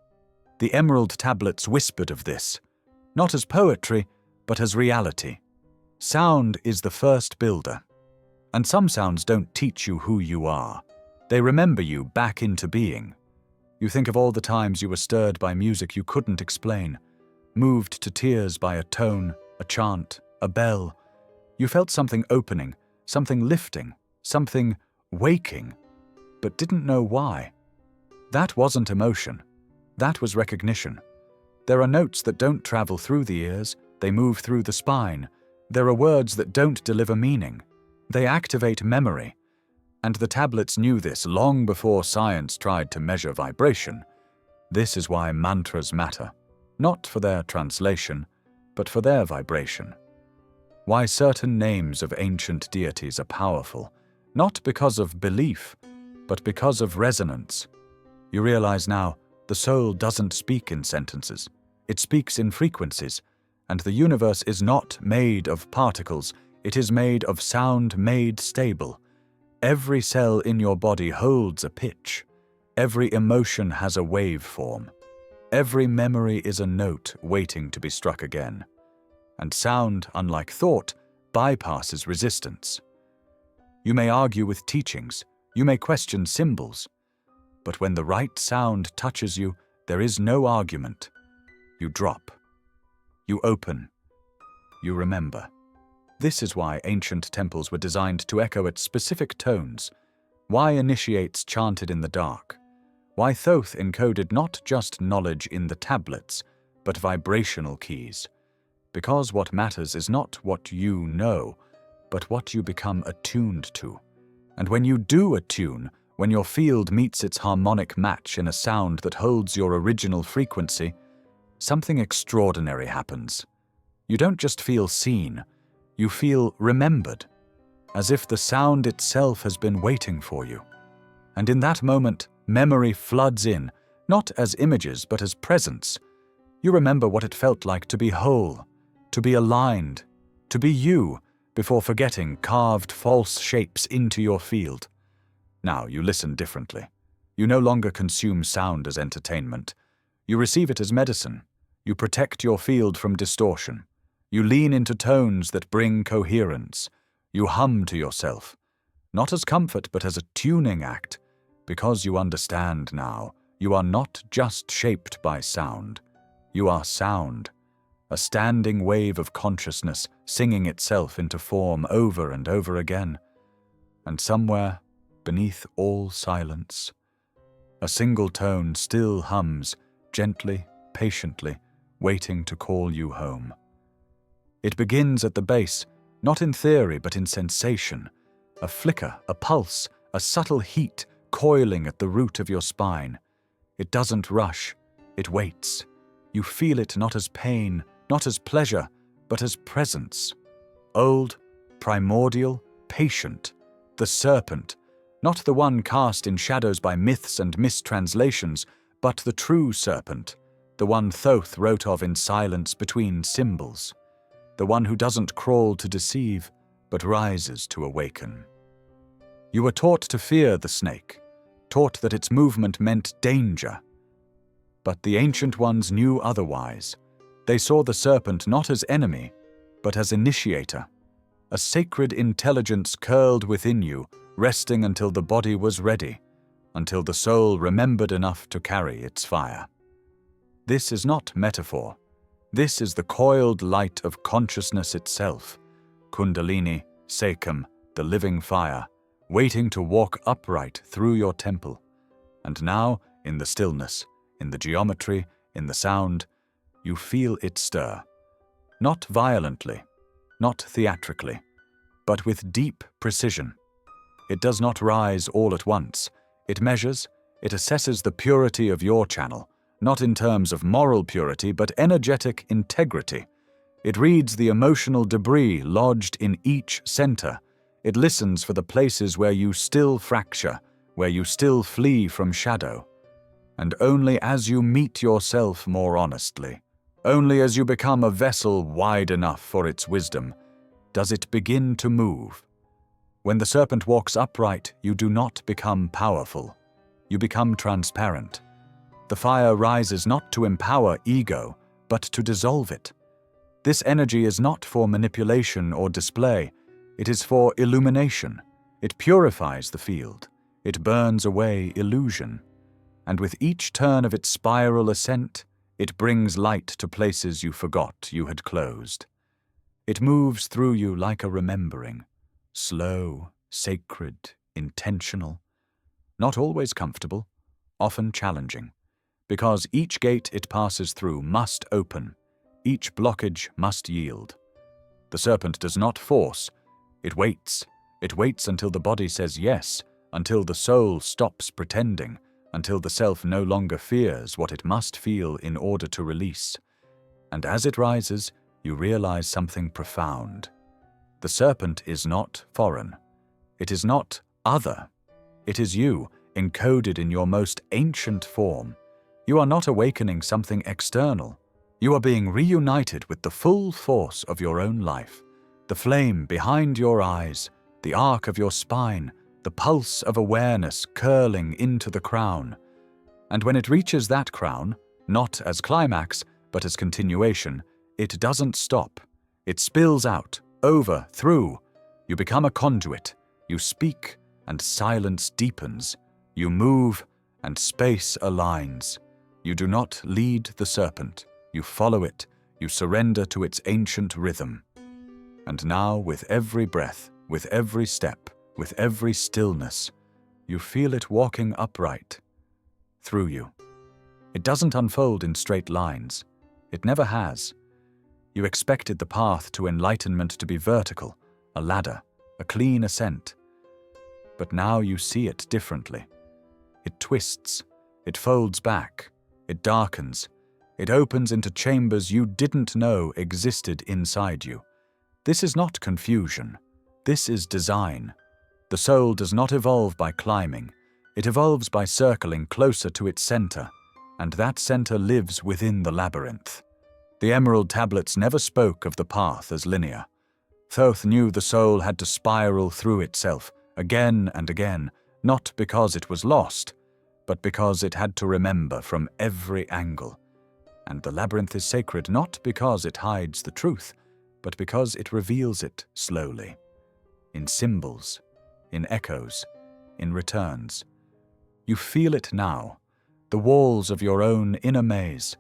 The emerald tablets whispered of this, not as poetry, but as reality. Sound is the first builder. And some sounds don't teach you who you are. They remember you back into being. You think of all the times you were stirred by music you couldn't explain, moved to tears by a tone, a chant, a bell. You felt something opening, something lifting, something waking, but didn't know why. That wasn't emotion. That was recognition. There are notes that don't travel through the ears, they move through the spine. There are words that don't deliver meaning. They activate memory. And the tablets knew this long before science tried to measure vibration. This is why mantras matter, not for their translation, but for their vibration. Why certain names of ancient deities are powerful, not because of belief, but because of resonance. You realize now, the soul doesn't speak in sentences. It speaks in frequencies, and the universe is not made of particles, it is made of sound made stable. Every cell in your body holds a pitch. Every emotion has a waveform. Every memory is a note waiting to be struck again. And sound, unlike thought, bypasses resistance. You may argue with teachings, you may question symbols, but when the right sound touches you, there is no argument. You drop. You open. You remember. This is why ancient temples were designed to echo at specific tones, why initiates chanted in the dark, why Thoth encoded not just knowledge in the tablets, but vibrational keys. Because what matters is not what you know, but what you become attuned to. And when you do attune, when your field meets its harmonic match in a sound that holds your original frequency, something extraordinary happens. You don't just feel seen, you feel remembered, as if the sound itself has been waiting for you. And in that moment, memory floods in, not as images but as presence. You remember what it felt like to be whole, to be aligned, to be you, before forgetting carved false shapes into your field. Now you listen differently. You no longer consume sound as entertainment. You receive it as medicine. You protect your field from distortion. You lean into tones that bring coherence. You hum to yourself, not as comfort but as a tuning act, because you understand now, you are not just shaped by sound. You are sound, a standing wave of consciousness singing itself into form over and over again. And somewhere, beneath all silence, a single tone still hums, gently, patiently, waiting to call you home. It begins at the base, not in theory but in sensation, a flicker, a pulse, a subtle heat coiling at the root of your spine. It doesn't rush, it waits. You feel it not as pain, not as pleasure, but as presence. Old, primordial, patient, the serpent, not the one cast in shadows by myths and mistranslations, but the true serpent, the one Thoth wrote of in silence between symbols, the one who doesn't crawl to deceive, but rises to awaken. You were taught to fear the snake, taught that its movement meant danger. But the ancient ones knew otherwise. They saw the serpent not as enemy, but as initiator, a sacred intelligence curled within you, resting until the body was ready, until the soul remembered enough to carry its fire. This is not metaphor. This is the coiled light of consciousness itself, Kundalini, Sekam, the living fire, waiting to walk upright through your temple. And now, in the stillness, in the geometry, in the sound, you feel it stir. Not violently, not theatrically, but with deep precision. It does not rise all at once. It measures, it assesses the purity of your channel, not in terms of moral purity, but energetic integrity. It reads the emotional debris lodged in each center. It listens for the places where you still fracture, where you still flee from shadow. And only as you meet yourself more honestly, only as you become a vessel wide enough for its wisdom, does it begin to move. When the serpent walks upright, you do not become powerful. You become transparent. The fire rises not to empower ego, but to dissolve it. This energy is not for manipulation or display. It is for illumination. It purifies the field. It burns away illusion. And with each turn of its spiral ascent, it brings light to places you forgot you had closed. It moves through you like a remembering, slow, sacred, intentional, not always comfortable, often challenging, because each gate it passes through must open, each blockage must yield. The serpent does not force, it waits. It waits until the body says yes, until the soul stops pretending, until the self no longer fears what it must feel in order to release. And as it rises, you realize something profound. The serpent is not foreign. It is not other. It is you, encoded in your most ancient form. You are not awakening something external. You are being reunited with the full force of your own life, the flame behind your eyes, the arc of your spine, the pulse of awareness curling into the crown. And when it reaches that crown, not as climax, but as continuation, it doesn't stop. It spills out, over, through. You become a conduit. You speak, and silence deepens. You move, and space aligns. You do not lead the serpent. You follow it. You surrender to its ancient rhythm. And now, with every breath, with every step, with every stillness, you feel it walking upright through you. It doesn't unfold in straight lines. It never has. You expected the path to enlightenment to be vertical, a ladder, a clean ascent. But now you see it differently. It twists, it folds back, it darkens, it opens into chambers you didn't know existed inside you. This is not confusion. This is design. The soul does not evolve by climbing. It evolves by circling closer to its center, and that center lives within the labyrinth. The emerald tablets never spoke of the path as linear. Thoth knew the soul had to spiral through itself, again and again, not because it was lost, but because it had to remember from every angle. And the labyrinth is sacred not because it hides the truth, but because it reveals it slowly, in symbols, in echoes, in returns. You feel it now, the walls of your own inner maze.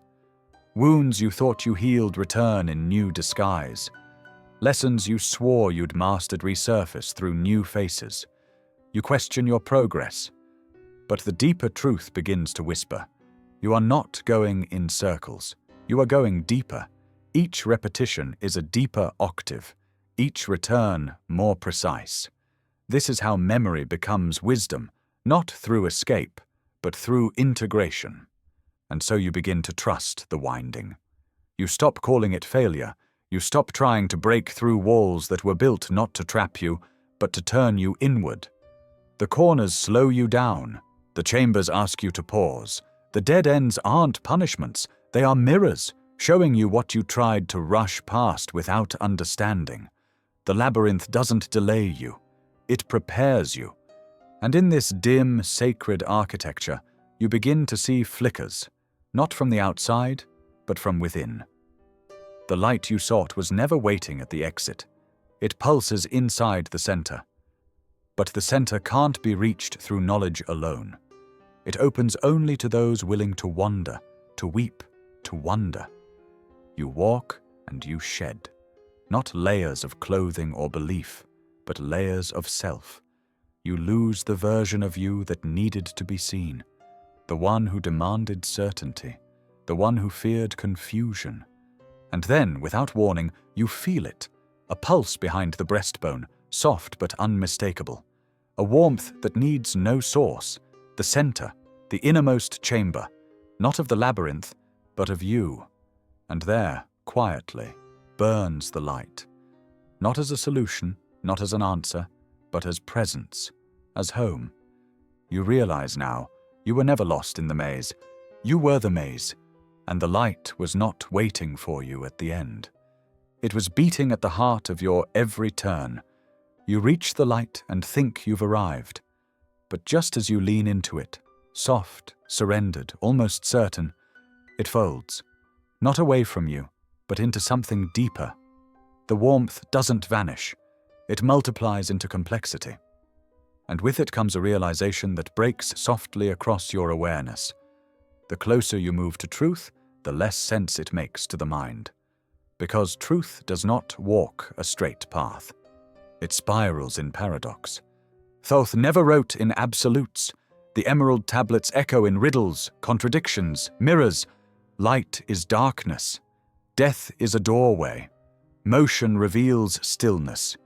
Wounds you thought you healed return in new disguise. Lessons you swore you'd mastered resurface through new faces. You question your progress. But the deeper truth begins to whisper. You are not going in circles. You are going deeper. Each repetition is a deeper octave. Each return more precise. This is how memory becomes wisdom, not through escape, but through integration. And so you begin to trust the winding. You stop calling it failure. You stop trying to break through walls that were built not to trap you, but to turn you inward. The corners slow you down. The chambers ask you to pause. The dead ends aren't punishments. They are mirrors, showing you what you tried to rush past without understanding. The labyrinth doesn't delay you. It prepares you. And in this dim, sacred architecture, you begin to see flickers, not from the outside, but from within. The light you sought was never waiting at the exit. It pulses inside the center. But the center can't be reached through knowledge alone. It opens only to those willing to wander, to weep, to wonder. You walk and you shed, not layers of clothing or belief, but layers of self. You lose the version of you that needed to be seen, the one who demanded certainty, the one who feared confusion. And then, without warning, you feel it, a pulse behind the breastbone, soft but unmistakable, a warmth that needs no source, the center, the innermost chamber, not of the labyrinth, but of you. And there, quietly, burns the light, not as a solution, not as an answer, but as presence, as home. You realize now, you were never lost in the maze. You were the maze, and the light was not waiting for you at the end. It was beating at the heart of your every turn. You reach the light and think you've arrived. But just as you lean into it, soft, surrendered, almost certain, it folds, not away from you, but into something deeper. The warmth doesn't vanish. It multiplies into complexity. And with it comes a realization that breaks softly across your awareness. The closer you move to truth, the less sense it makes to the mind. Because truth does not walk a straight path. It spirals in paradox. Thoth never wrote in absolutes. The emerald tablets echo in riddles, contradictions, mirrors. Light is darkness. Death is a doorway. Motion reveals stillness.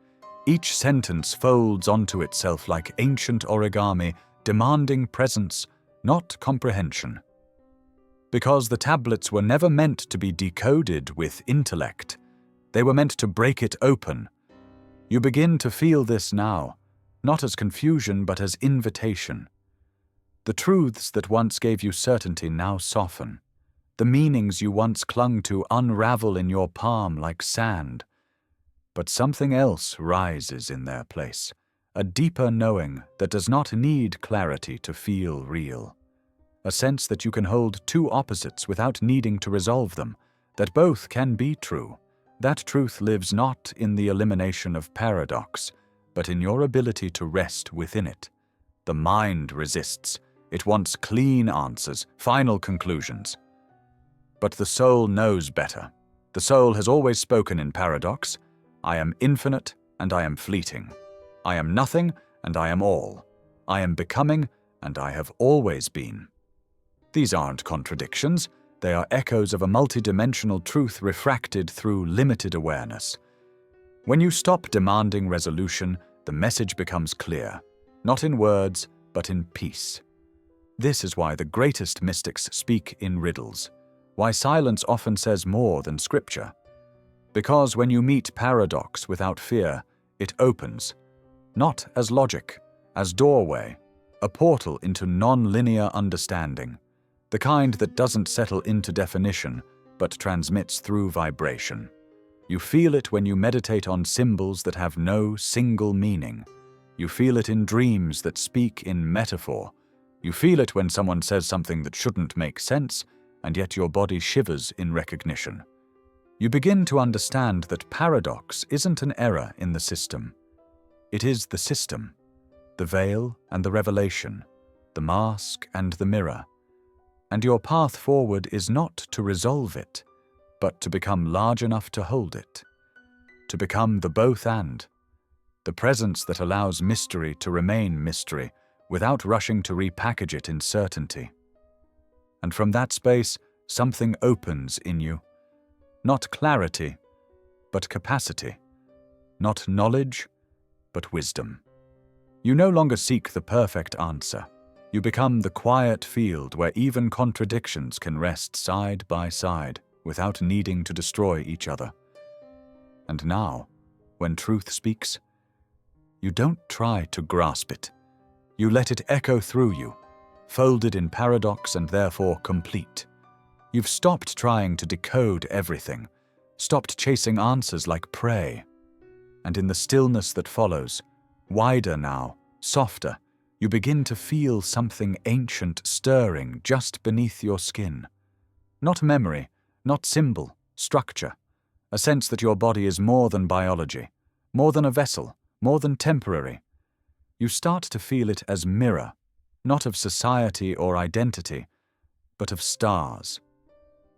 Each sentence folds onto itself like ancient origami, demanding presence, not comprehension. Because the tablets were never meant to be decoded with intellect. They were meant to break it open. You begin to feel this now, not as confusion but as invitation. The truths that once gave you certainty now soften. The meanings you once clung to unravel in your palm like sand. But something else rises in their place, a deeper knowing that does not need clarity to feel real. A sense that you can hold two opposites without needing to resolve them, that both can be true. That truth lives not in the elimination of paradox, but in your ability to rest within it. The mind resists. It wants clean answers, final conclusions. But the soul knows better. The soul has always spoken in paradox. I am infinite and I am fleeting. I am nothing and I am all. I am becoming and I have always been. These aren't contradictions. They are echoes of a multidimensional truth refracted through limited awareness. When you stop demanding resolution, the message becomes clear, not in words, but in peace. This is why the greatest mystics speak in riddles, why silence often says more than scripture. Because when you meet paradox without fear, it opens, not as logic, as doorway, a portal into non-linear understanding, the kind that doesn't settle into definition, but transmits through vibration. You feel it when you meditate on symbols that have no single meaning. You feel it in dreams that speak in metaphor. You feel it when someone says something that shouldn't make sense, and yet your body shivers in recognition. You begin to understand that paradox isn't an error in the system. It is the system, the veil and the revelation, the mask and the mirror. And your path forward is not to resolve it, but to become large enough to hold it, to become the both and, the presence that allows mystery to remain mystery without rushing to repackage it in certainty. And from that space, something opens in you, not clarity, but capacity, not knowledge, but wisdom. You no longer seek the perfect answer. You become the quiet field where even contradictions can rest side by side without needing to destroy each other. And now, when truth speaks, you don't try to grasp it. You let it echo through you, folded in paradox and therefore complete. You've stopped trying to decode everything, stopped chasing answers like prey. And in the stillness that follows, wider now, softer, you begin to feel something ancient stirring just beneath your skin. Not memory, not symbol, structure. A sense that your body is more than biology, more than a vessel, more than temporary. You start to feel it as mirror, not of society or identity, but of stars.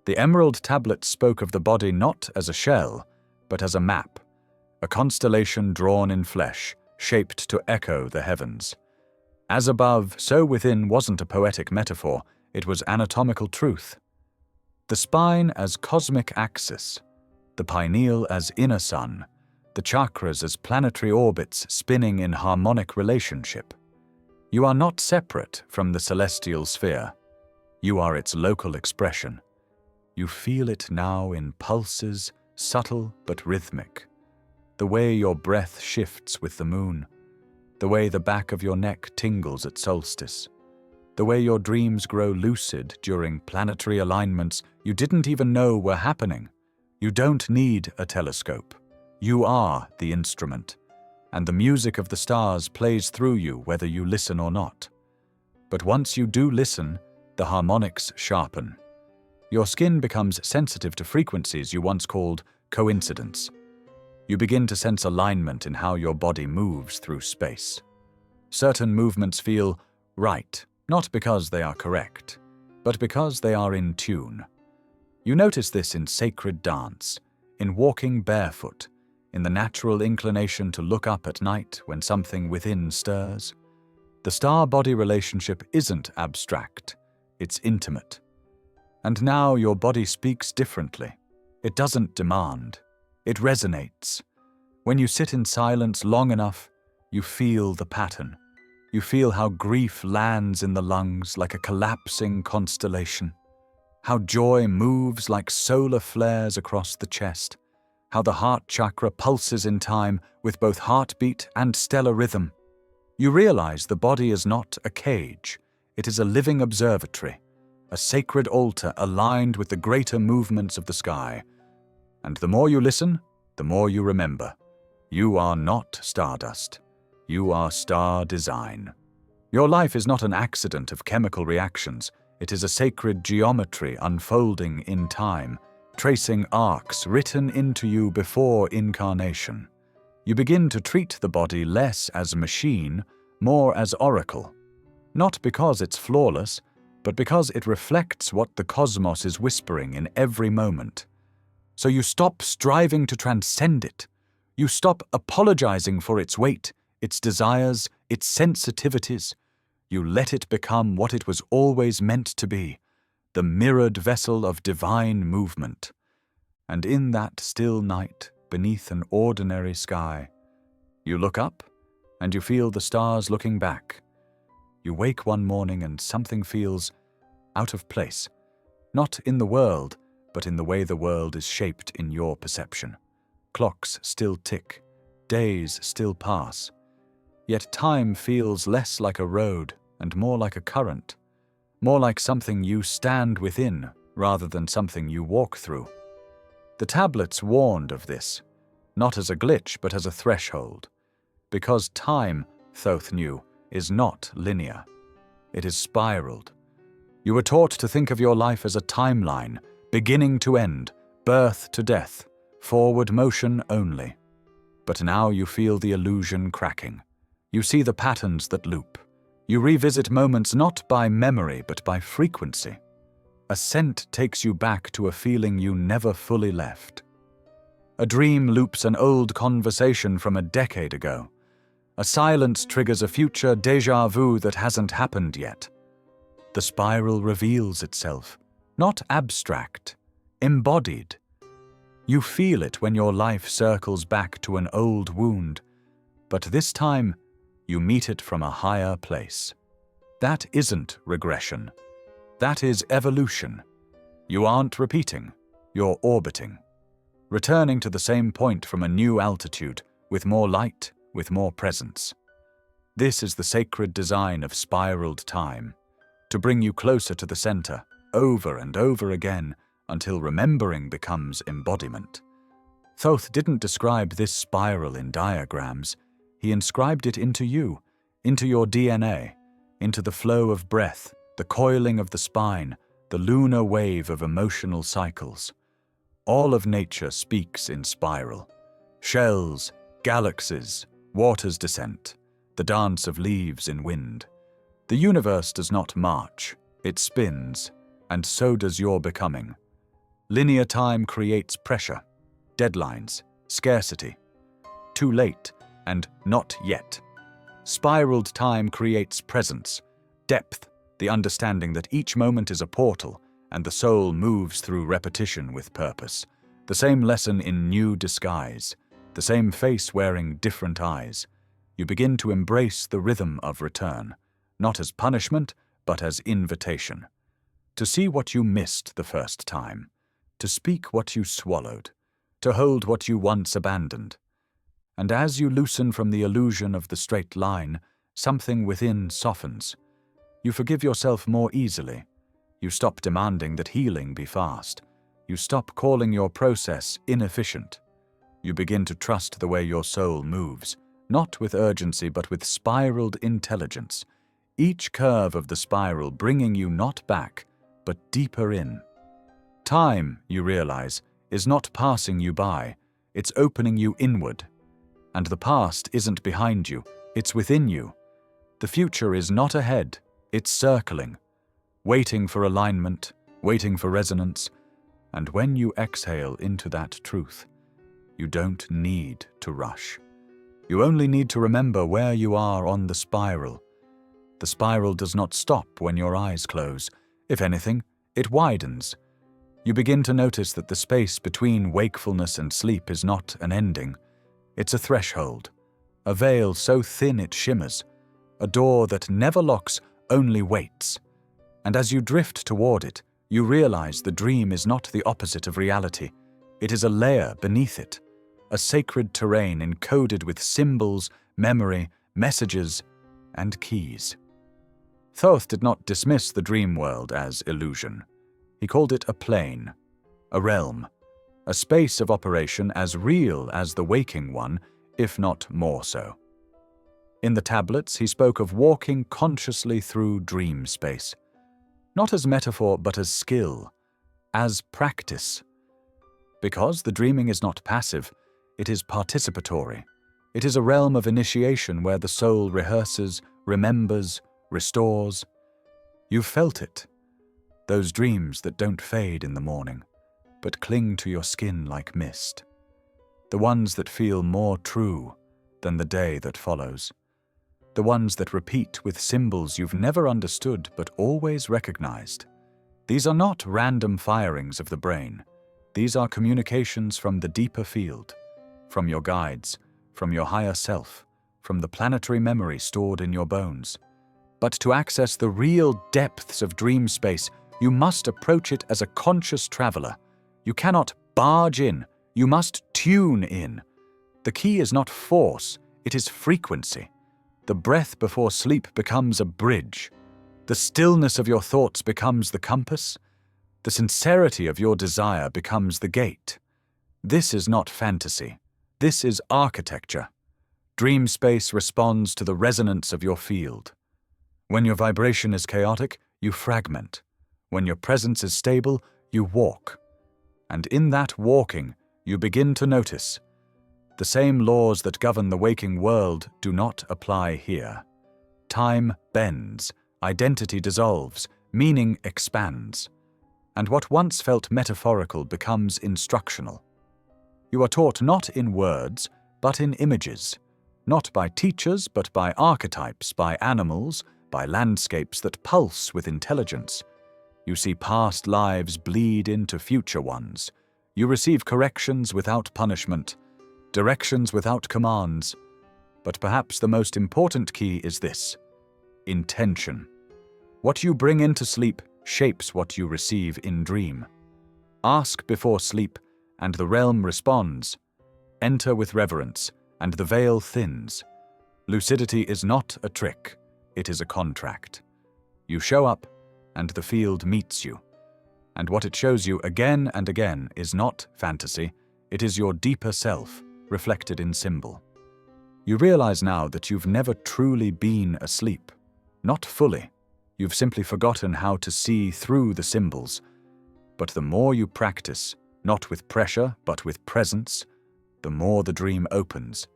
The emerald tablet spoke of the body not as a shell, but as a map, a constellation drawn in flesh, shaped to echo the heavens. As above, so within wasn't a poetic metaphor, it was anatomical truth. The spine as cosmic axis, the pineal as inner sun, the chakras as planetary orbits spinning in harmonic relationship. You are not separate from the celestial sphere. You are its local expression. You feel it now in pulses, subtle but rhythmic. The way your breath shifts with the moon. The way the back of your neck tingles at solstice. The way your dreams grow lucid during planetary alignments you didn't even know were happening. You don't need a telescope. You are the instrument, and the music of the stars plays through you whether you listen or not. But once you do listen, the harmonics sharpen. Your skin becomes sensitive to frequencies you once called coincidence. You begin to sense alignment in how your body moves through space. Certain movements feel right, not because they are correct, but because they are in tune. You notice this in sacred dance, in walking barefoot, in the natural inclination to look up at night when something within stirs. The star-body relationship isn't abstract, it's intimate. And now your body speaks differently. It doesn't demand, it resonates. When you sit in silence long enough, you feel the pattern. You feel how grief lands in the lungs like a collapsing constellation, how joy moves like solar flares across the chest, how the heart chakra pulses in time with both heartbeat and stellar rhythm. You realize the body is not a cage, it is a living observatory, a sacred altar aligned with the greater movements of the sky. And the more you listen, the more you remember. You are not stardust. You are star design. Your life is not an accident of chemical reactions. It is a sacred geometry unfolding in time, tracing arcs written into you before incarnation. You begin to treat the body less as machine, more as oracle. Not because it's flawless, but because it reflects what the cosmos is whispering in every moment. So you stop striving to transcend it. You stop apologizing for its weight, its desires, its sensitivities. You let it become what it was always meant to be, the mirrored vessel of divine movement. And in that still night, beneath an ordinary sky, you look up and you feel the stars looking back. You wake one morning and something feels out of place, not in the world, but in the way the world is shaped in your perception. Clocks still tick, days still pass, yet time feels less like a road and more like a current, more like something you stand within rather than something you walk through. The tablets warned of this, not as a glitch but as a threshold, because time, Thoth knew, is not linear. It is spiraled. You were taught to think of your life as a timeline, beginning to end, birth to death, forward motion only. But now you feel the illusion cracking. You see the patterns that loop. You revisit moments not by memory but by frequency. A scent takes you back to a feeling you never fully left. A dream loops an old conversation from a decade ago. A silence triggers a future déjà vu that hasn't happened yet. The spiral reveals itself, not abstract, embodied. You feel it when your life circles back to an old wound, but this time you meet it from a higher place. That isn't regression. That is evolution. You aren't repeating, you're orbiting. Returning to the same point from a new altitude, with more light, with more presence. This is the sacred design of spiraled time, to bring you closer to the center, over and over again, until remembering becomes embodiment. Thoth didn't describe this spiral in diagrams. He inscribed it into you, into your DNA, into the flow of breath, the coiling of the spine, the lunar wave of emotional cycles. All of nature speaks in spiral. Shells, galaxies, water's descent, the dance of leaves in wind. The universe does not march, it spins, and so does your becoming. Linear time creates pressure, deadlines, scarcity, too late, and not yet. Spiraled time creates presence, depth, the understanding that each moment is a portal and the soul moves through repetition with purpose. The same lesson in new disguise, the same face wearing different eyes. You begin to embrace the rhythm of return, not as punishment, but as invitation. To see what you missed the first time, to speak what you swallowed, to hold what you once abandoned. And as you loosen from the illusion of the straight line, something within softens. You forgive yourself more easily. You stop demanding that healing be fast. You stop calling your process inefficient. You begin to trust the way your soul moves, not with urgency but with spiraled intelligence, each curve of the spiral bringing you not back, but deeper in. Time, you realize, is not passing you by, It's opening you inward. And the past isn't behind you, it's within you. The future is not ahead, it's circling, waiting for alignment, waiting for resonance. And when you exhale into that truth, you don't need to rush. You only need to remember where you are on the spiral. The spiral does not stop when your eyes close. If anything, it widens. You begin to notice that the space between wakefulness and sleep is not an ending. It's a threshold, a veil so thin it shimmers, a door that never locks, only waits. And as you drift toward it, you realize the dream is not the opposite of reality. It is a layer beneath it, a sacred terrain encoded with symbols, memory, messages, and keys. Thoth did not dismiss the dream world as illusion. He called it a plane, a realm, a space of operation as real as the waking one, if not more so. In the tablets, he spoke of walking consciously through dream space, not as metaphor but as skill, as practice. Because the dreaming is not passive, it is participatory. It is a realm of initiation where the soul rehearses, remembers, restores. You've felt it. Those dreams that don't fade in the morning, but cling to your skin like mist. The ones that feel more true than the day that follows. The ones that repeat with symbols you've never understood but always recognized. These are not random firings of the brain. These are communications from the deeper field, from your guides, from your higher self, from the planetary memory stored in your bones. But to access the real depths of dream space, you must approach it as a conscious traveler. You cannot barge in, you must tune in. The key is not force, it is frequency. The breath before sleep becomes a bridge. The stillness of your thoughts becomes the compass. The sincerity of your desire becomes the gate. This is not fantasy. This is architecture. Dream space responds to the resonance of your field. When your vibration is chaotic, you fragment. When your presence is stable, you walk. And in that walking, you begin to notice. The same laws that govern the waking world do not apply here. Time bends, identity dissolves, meaning expands. And what once felt metaphorical becomes instructional. You are taught not in words, but in images. Not by teachers, but by archetypes, by animals, by landscapes that pulse with intelligence. You see past lives bleed into future ones. You receive corrections without punishment, directions without commands. But perhaps the most important key is this: intention. What you bring into sleep shapes what you receive in dream. Ask before sleep, and the realm responds. Enter with reverence, and the veil thins. Lucidity is not a trick, it is a contract. You show up, and the field meets you. And what it shows you again and again is not fantasy, it is your deeper self, reflected in symbol. You realize now that you've never truly been asleep. Not fully. You've simply forgotten how to see through the symbols. But the more you practice, not with pressure, but with presence, the more the dream opens.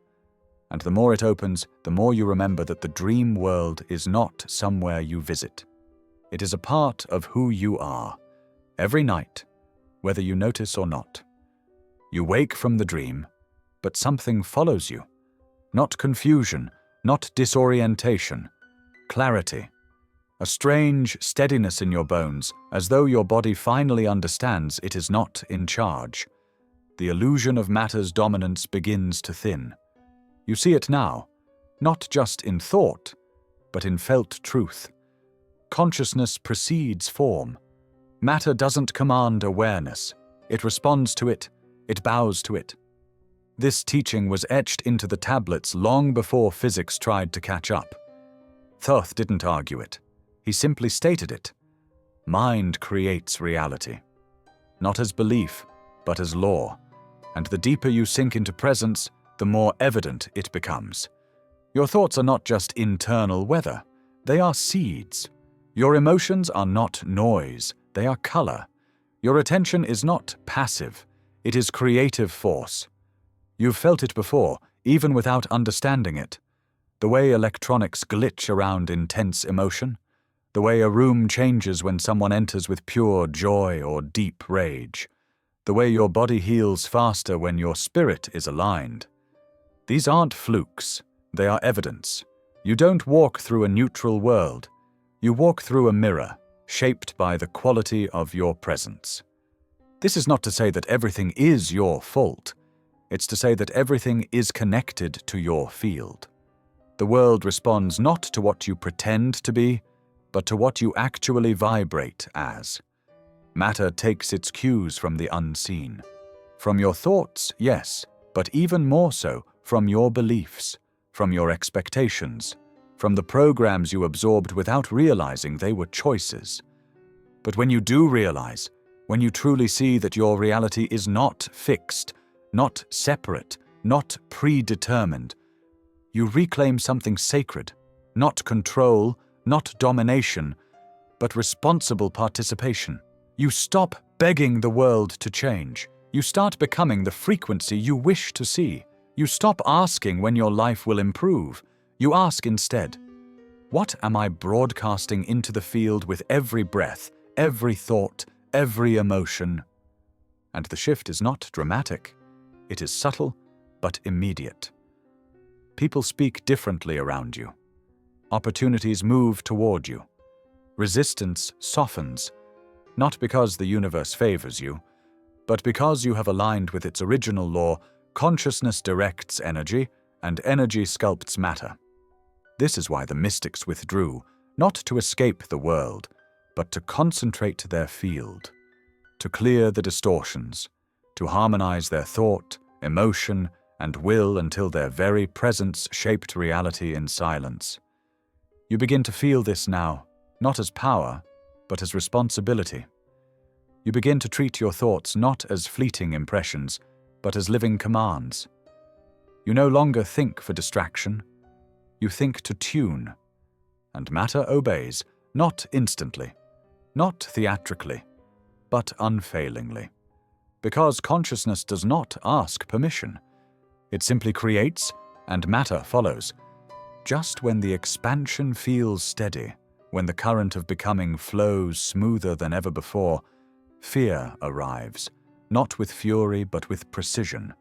And the more it opens, the more you remember that the dream world is not somewhere you visit. It is a part of who you are, every night, whether you notice or not. You wake from the dream, but something follows you. Not confusion, not disorientation, clarity. A strange steadiness in your bones, as though your body finally understands it is not in charge. The illusion of matter's dominance begins to thin. You see it now, not just in thought, but in felt truth. Consciousness precedes form. Matter doesn't command awareness. It responds to it. It bows to it. This teaching was etched into the tablets long before physics tried to catch up. Thoth didn't argue it. He simply stated it. Mind creates reality. Not as belief, but as law. And the deeper you sink into presence, the more evident it becomes. Your thoughts are not just internal weather. They are seeds. Your emotions are not noise. They are color. Your attention is not passive. It is creative force. You've felt it before, even without understanding it. The way electronics glitch around intense emotion. The way a room changes when someone enters with pure joy or deep rage. The way your body heals faster when your spirit is aligned. These aren't flukes, they are evidence. You don't walk through a neutral world. You walk through a mirror, shaped by the quality of your presence. This is not to say that everything is your fault. It's to say that everything is connected to your field. The world responds not to what you pretend to be, but to what you actually vibrate as. Matter takes its cues from the unseen. From your thoughts, yes, but even more so from your beliefs, from your expectations, from the programs you absorbed without realizing they were choices. But when you do realize, when you truly see that your reality is not fixed, not separate, not predetermined, you reclaim something sacred, not control, not domination, but responsible participation. You stop begging the world to change. You start becoming the frequency you wish to see. You stop asking when your life will improve. You ask instead, what am I broadcasting into the field with every breath, every thought, every emotion? And the shift is not dramatic. It is subtle, but immediate. People speak differently around you. Opportunities move toward you. Resistance softens, not because the universe favors you, but because you have aligned with its original law. Consciousness directs energy, and energy sculpts matter. This is why the mystics withdrew, not to escape the world, but to concentrate their field, to clear the distortions, to harmonize their thought, emotion, and will until their very presence shaped reality in silence. You begin to feel this now, not as power, but as responsibility. You begin to treat your thoughts not as fleeting impressions, but as living commands. You no longer think for distraction. You think to tune. And matter obeys, not instantly, not theatrically, but unfailingly. Because consciousness does not ask permission. It simply creates, and matter follows. Just when the expansion feels steady, when the current of becoming flows smoother than ever before, fear arrives, not with fury but with precision.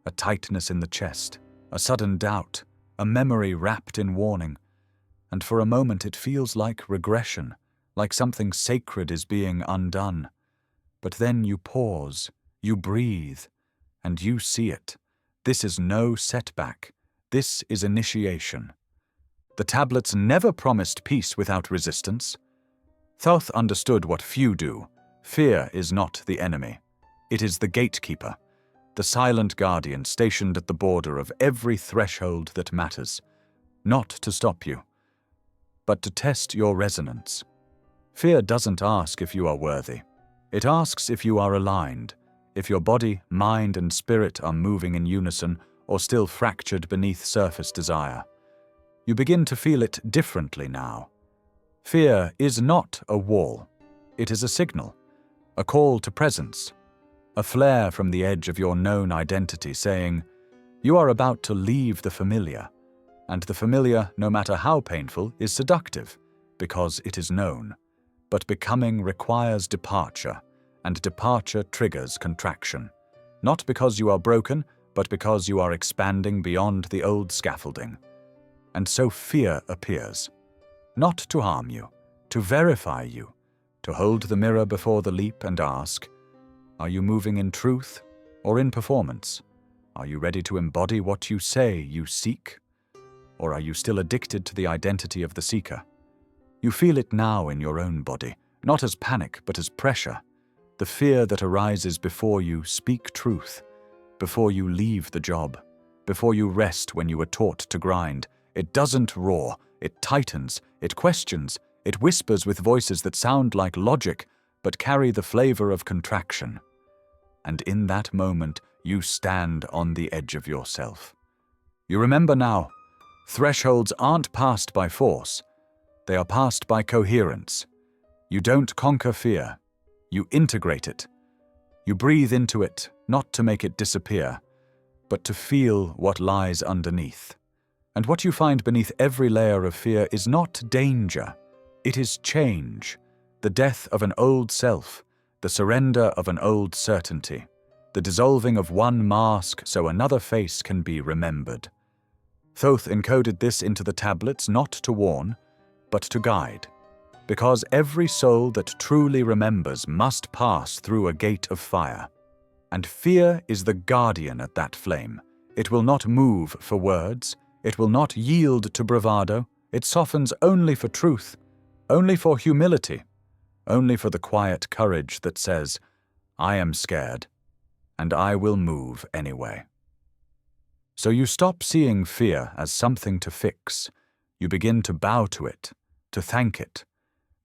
A tightness in the chest, a sudden doubt, a memory wrapped in warning. And for a moment it feels like regression, like something sacred is being undone. But then you pause, you breathe, and you see it. This is no setback. This is initiation. The tablets never promised peace without resistance. Thoth understood what few do. Fear is not the enemy. It is the gatekeeper, the silent guardian stationed at the border of every threshold that matters, not to stop you, but to test your resonance. Fear doesn't ask if you are worthy. It asks if you are aligned, if your body, mind, and spirit are moving in unison or still fractured beneath surface desire. You begin to feel it differently now. Fear is not a wall. It is a signal, a call to presence, a flare from the edge of your known identity saying, you are about to leave the familiar, and the familiar, no matter how painful, is seductive, because it is known. But becoming requires departure, and departure triggers contraction. Not because you are broken, but because you are expanding beyond the old scaffolding. And so fear appears, not to harm you, to verify you, to hold the mirror before the leap and ask, are you moving in truth or in performance? Are you ready to embody what you say you seek? Or are you still addicted to the identity of the seeker? You feel it now in your own body, not as panic but as pressure. The fear that arises before you speak truth, before you leave the job, before you rest when you were taught to grind. It doesn't roar, it tightens, it questions, it whispers with voices that sound like logic but carry the flavor of contraction. And in that moment, you stand on the edge of yourself. You remember now, thresholds aren't passed by force, they are passed by coherence. You don't conquer fear, you integrate it. You breathe into it, not to make it disappear, but to feel what lies underneath. And what you find beneath every layer of fear is not danger, it is change, the death of an old self, the surrender of an old certainty, the dissolving of one mask so another face can be remembered. Thoth encoded this into the tablets not to warn, but to guide, because every soul that truly remembers must pass through a gate of fire. And fear is the guardian at that flame. It will not move for words, it will not yield to bravado, it softens only for truth, only for humility, only for the quiet courage that says, I am scared, and I will move anyway. So you stop seeing fear as something to fix. You begin to bow to it, to thank it,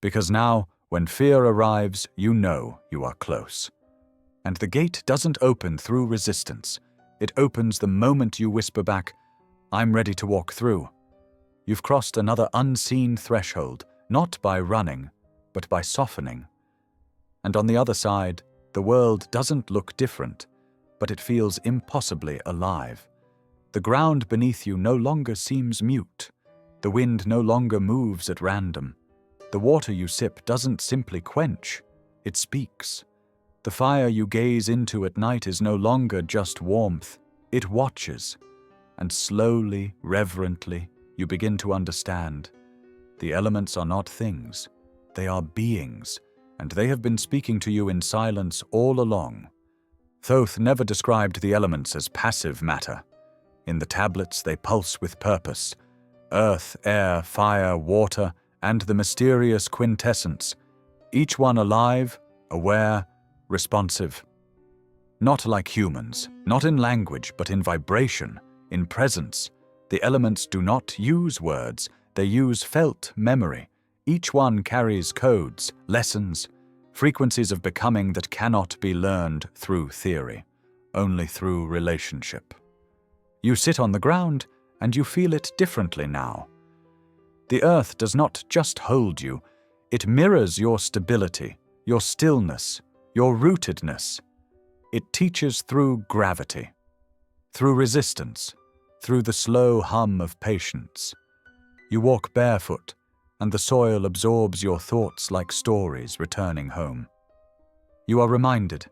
because now, when fear arrives, you know you are close. And the gate doesn't open through resistance. It opens the moment you whisper back, I'm ready to walk through. You've crossed another unseen threshold, not by running, but by softening. And on the other side, the world doesn't look different, but it feels impossibly alive. The ground beneath you no longer seems mute. The wind no longer moves at random. The water you sip doesn't simply quench, it speaks. The fire you gaze into at night is no longer just warmth, it watches. And slowly, reverently, you begin to understand. The elements are not things, they are beings, and they have been speaking to you in silence all along. Thoth never described the elements as passive matter. In the tablets they pulse with purpose. Earth, air, fire, water, and the mysterious quintessence, each one alive, aware, responsive. Not like humans, not in language, but in vibration, in presence. The elements do not use words, they use felt memory. Each one carries codes, lessons, frequencies of becoming that cannot be learned through theory, only through relationship. You sit on the ground, and you feel it differently now. The earth does not just hold you, it mirrors your stability, your stillness, your rootedness. It teaches through gravity, through resistance, through the slow hum of patience. You walk barefoot, and the soil absorbs your thoughts like stories returning home. You are reminded,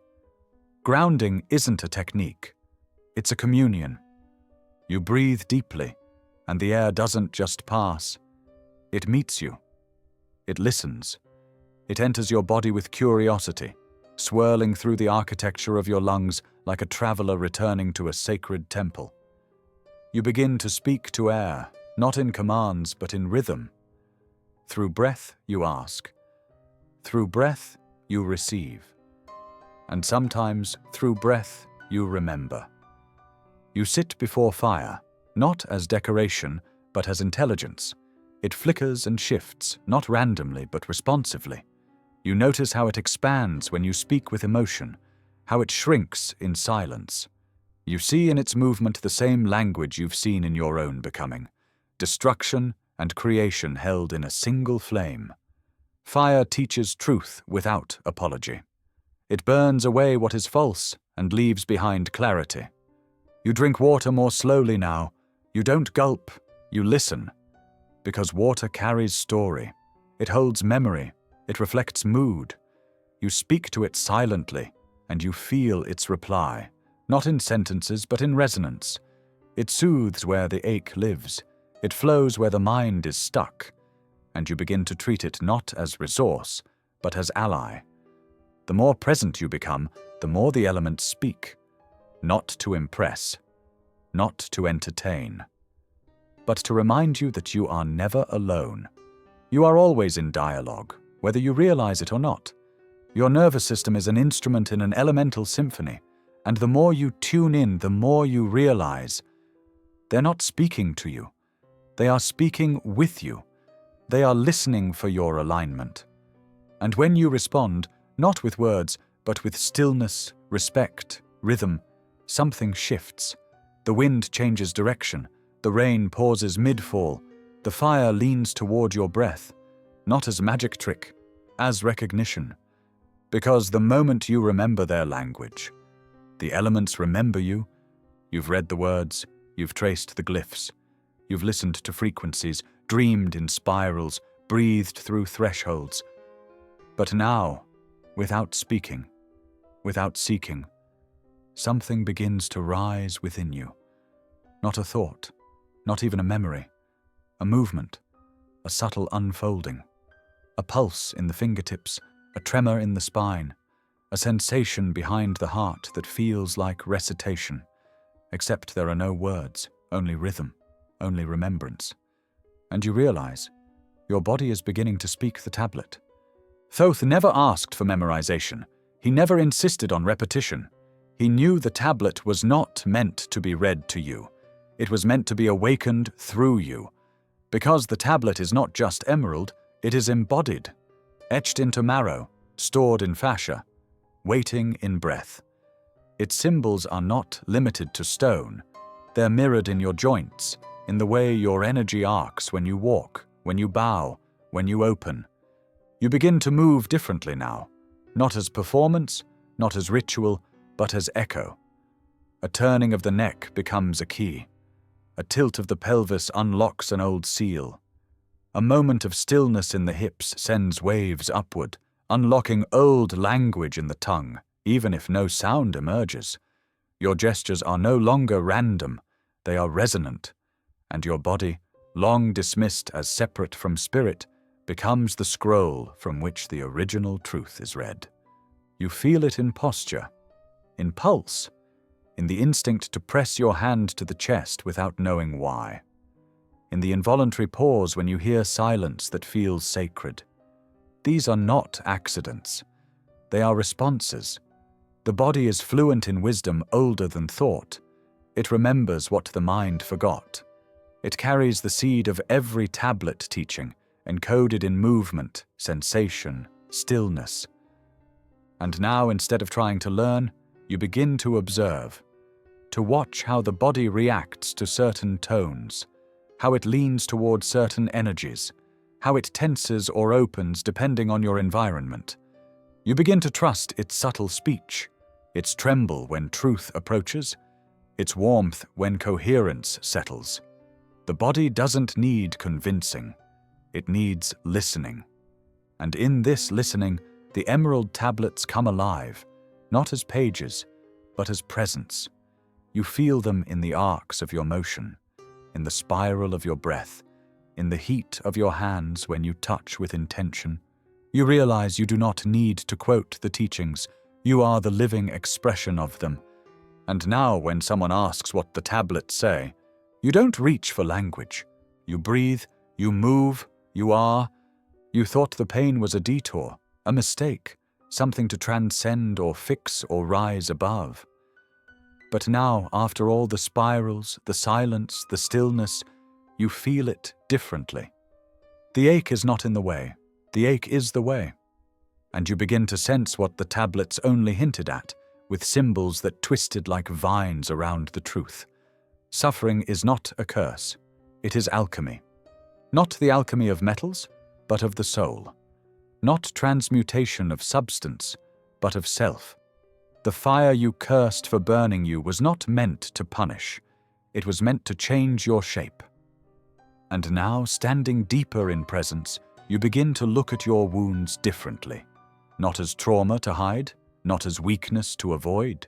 grounding isn't a technique, it's a communion. You breathe deeply, and the air doesn't just pass. It meets you. It listens. It enters your body with curiosity, swirling through the architecture of your lungs like a traveler returning to a sacred temple. You begin to speak to air, not in commands but in rhythm. Through breath, you ask. Through breath, you receive. And sometimes, through breath, you remember. You sit before fire, not as decoration, but as intelligence. It flickers and shifts, not randomly, but responsively. You notice how it expands when you speak with emotion, how it shrinks in silence. You see in its movement the same language you've seen in your own becoming. Destruction and creation held in a single flame. Fire teaches truth without apology. It burns away what is false and leaves behind clarity. You drink water more slowly now. You don't gulp, you listen. Because water carries story. It holds memory. It reflects mood. You speak to it silently, and you feel its reply, not in sentences but in resonance. It soothes where the ache lives. It flows where the mind is stuck. And you begin to treat it not as resource, but as ally. The more present you become, the more the elements speak. Not to impress, not to entertain, but to remind you that you are never alone. You are always in dialogue, whether you realize it or not. Your nervous system is an instrument in an elemental symphony, and the more you tune in, the more you realize they're not speaking to you. They are speaking with you. They are listening for your alignment. And when you respond, not with words, but with stillness, respect, rhythm, something shifts. The wind changes direction. The rain pauses mid-fall. The fire leans toward your breath, not as magic trick, as recognition. Because the moment you remember their language, the elements remember you, You've read the words, you've traced the glyphs. You've listened to frequencies, dreamed in spirals, breathed through thresholds. But now, without speaking, without seeking, something begins to rise within you. Not a thought, not even a memory, a movement, a subtle unfolding, a pulse in the fingertips, a tremor in the spine, a sensation behind the heart that feels like recitation, except there are no words, only rhythm, only remembrance. And you realize your body is beginning to speak the tablet. Thoth never asked for memorization. He never insisted on repetition. He knew the tablet was not meant to be read to you. It was meant to be awakened through you. Because the tablet is not just emerald, it is embodied, etched into marrow, stored in fascia, waiting in breath. Its symbols are not limited to stone. They're mirrored in your joints, in the way your energy arcs when you walk, when you bow, when you open. You begin to move differently now, not as performance, not as ritual, but as echo. A turning of the neck becomes a key. A tilt of the pelvis unlocks an old seal. A moment of stillness in the hips sends waves upward, unlocking old language in the tongue, even if no sound emerges. Your gestures are no longer random, they are resonant, and your body, long dismissed as separate from spirit, becomes the scroll from which the original truth is read. You feel it in posture, in pulse, in the instinct to press your hand to the chest without knowing why, in the involuntary pause when you hear silence that feels sacred. These are not accidents. They are responses. The body is fluent in wisdom older than thought. It remembers what the mind forgot. It carries the seed of every tablet teaching, encoded in movement, sensation, stillness. And now, instead of trying to learn, you begin to observe, to watch how the body reacts to certain tones, how it leans towards certain energies, how it tenses or opens depending on your environment. You begin to trust its subtle speech, its tremble when truth approaches, its warmth when coherence settles. The body doesn't need convincing. It needs listening. And in this listening, the emerald tablets come alive, not as pages, but as presence. You feel them in the arcs of your motion, in the spiral of your breath, in the heat of your hands when you touch with intention. You realize you do not need to quote the teachings. You are the living expression of them. And now when someone asks what the tablets say, you don't reach for language. You breathe, you move, you are. You thought the pain was a detour, a mistake, something to transcend or fix or rise above. But now, after all the spirals, the silence, the stillness, you feel it differently. The ache is not in the way. The ache is the way. And you begin to sense what the tablets only hinted at, with symbols that twisted like vines around the truth. Suffering is not a curse. It is alchemy. Not the alchemy of metals, but of the soul. Not transmutation of substance, but of self. The fire you cursed for burning you was not meant to punish. It was meant to change your shape. And now, standing deeper in presence, you begin to look at your wounds differently. Not as trauma to hide, not as weakness to avoid,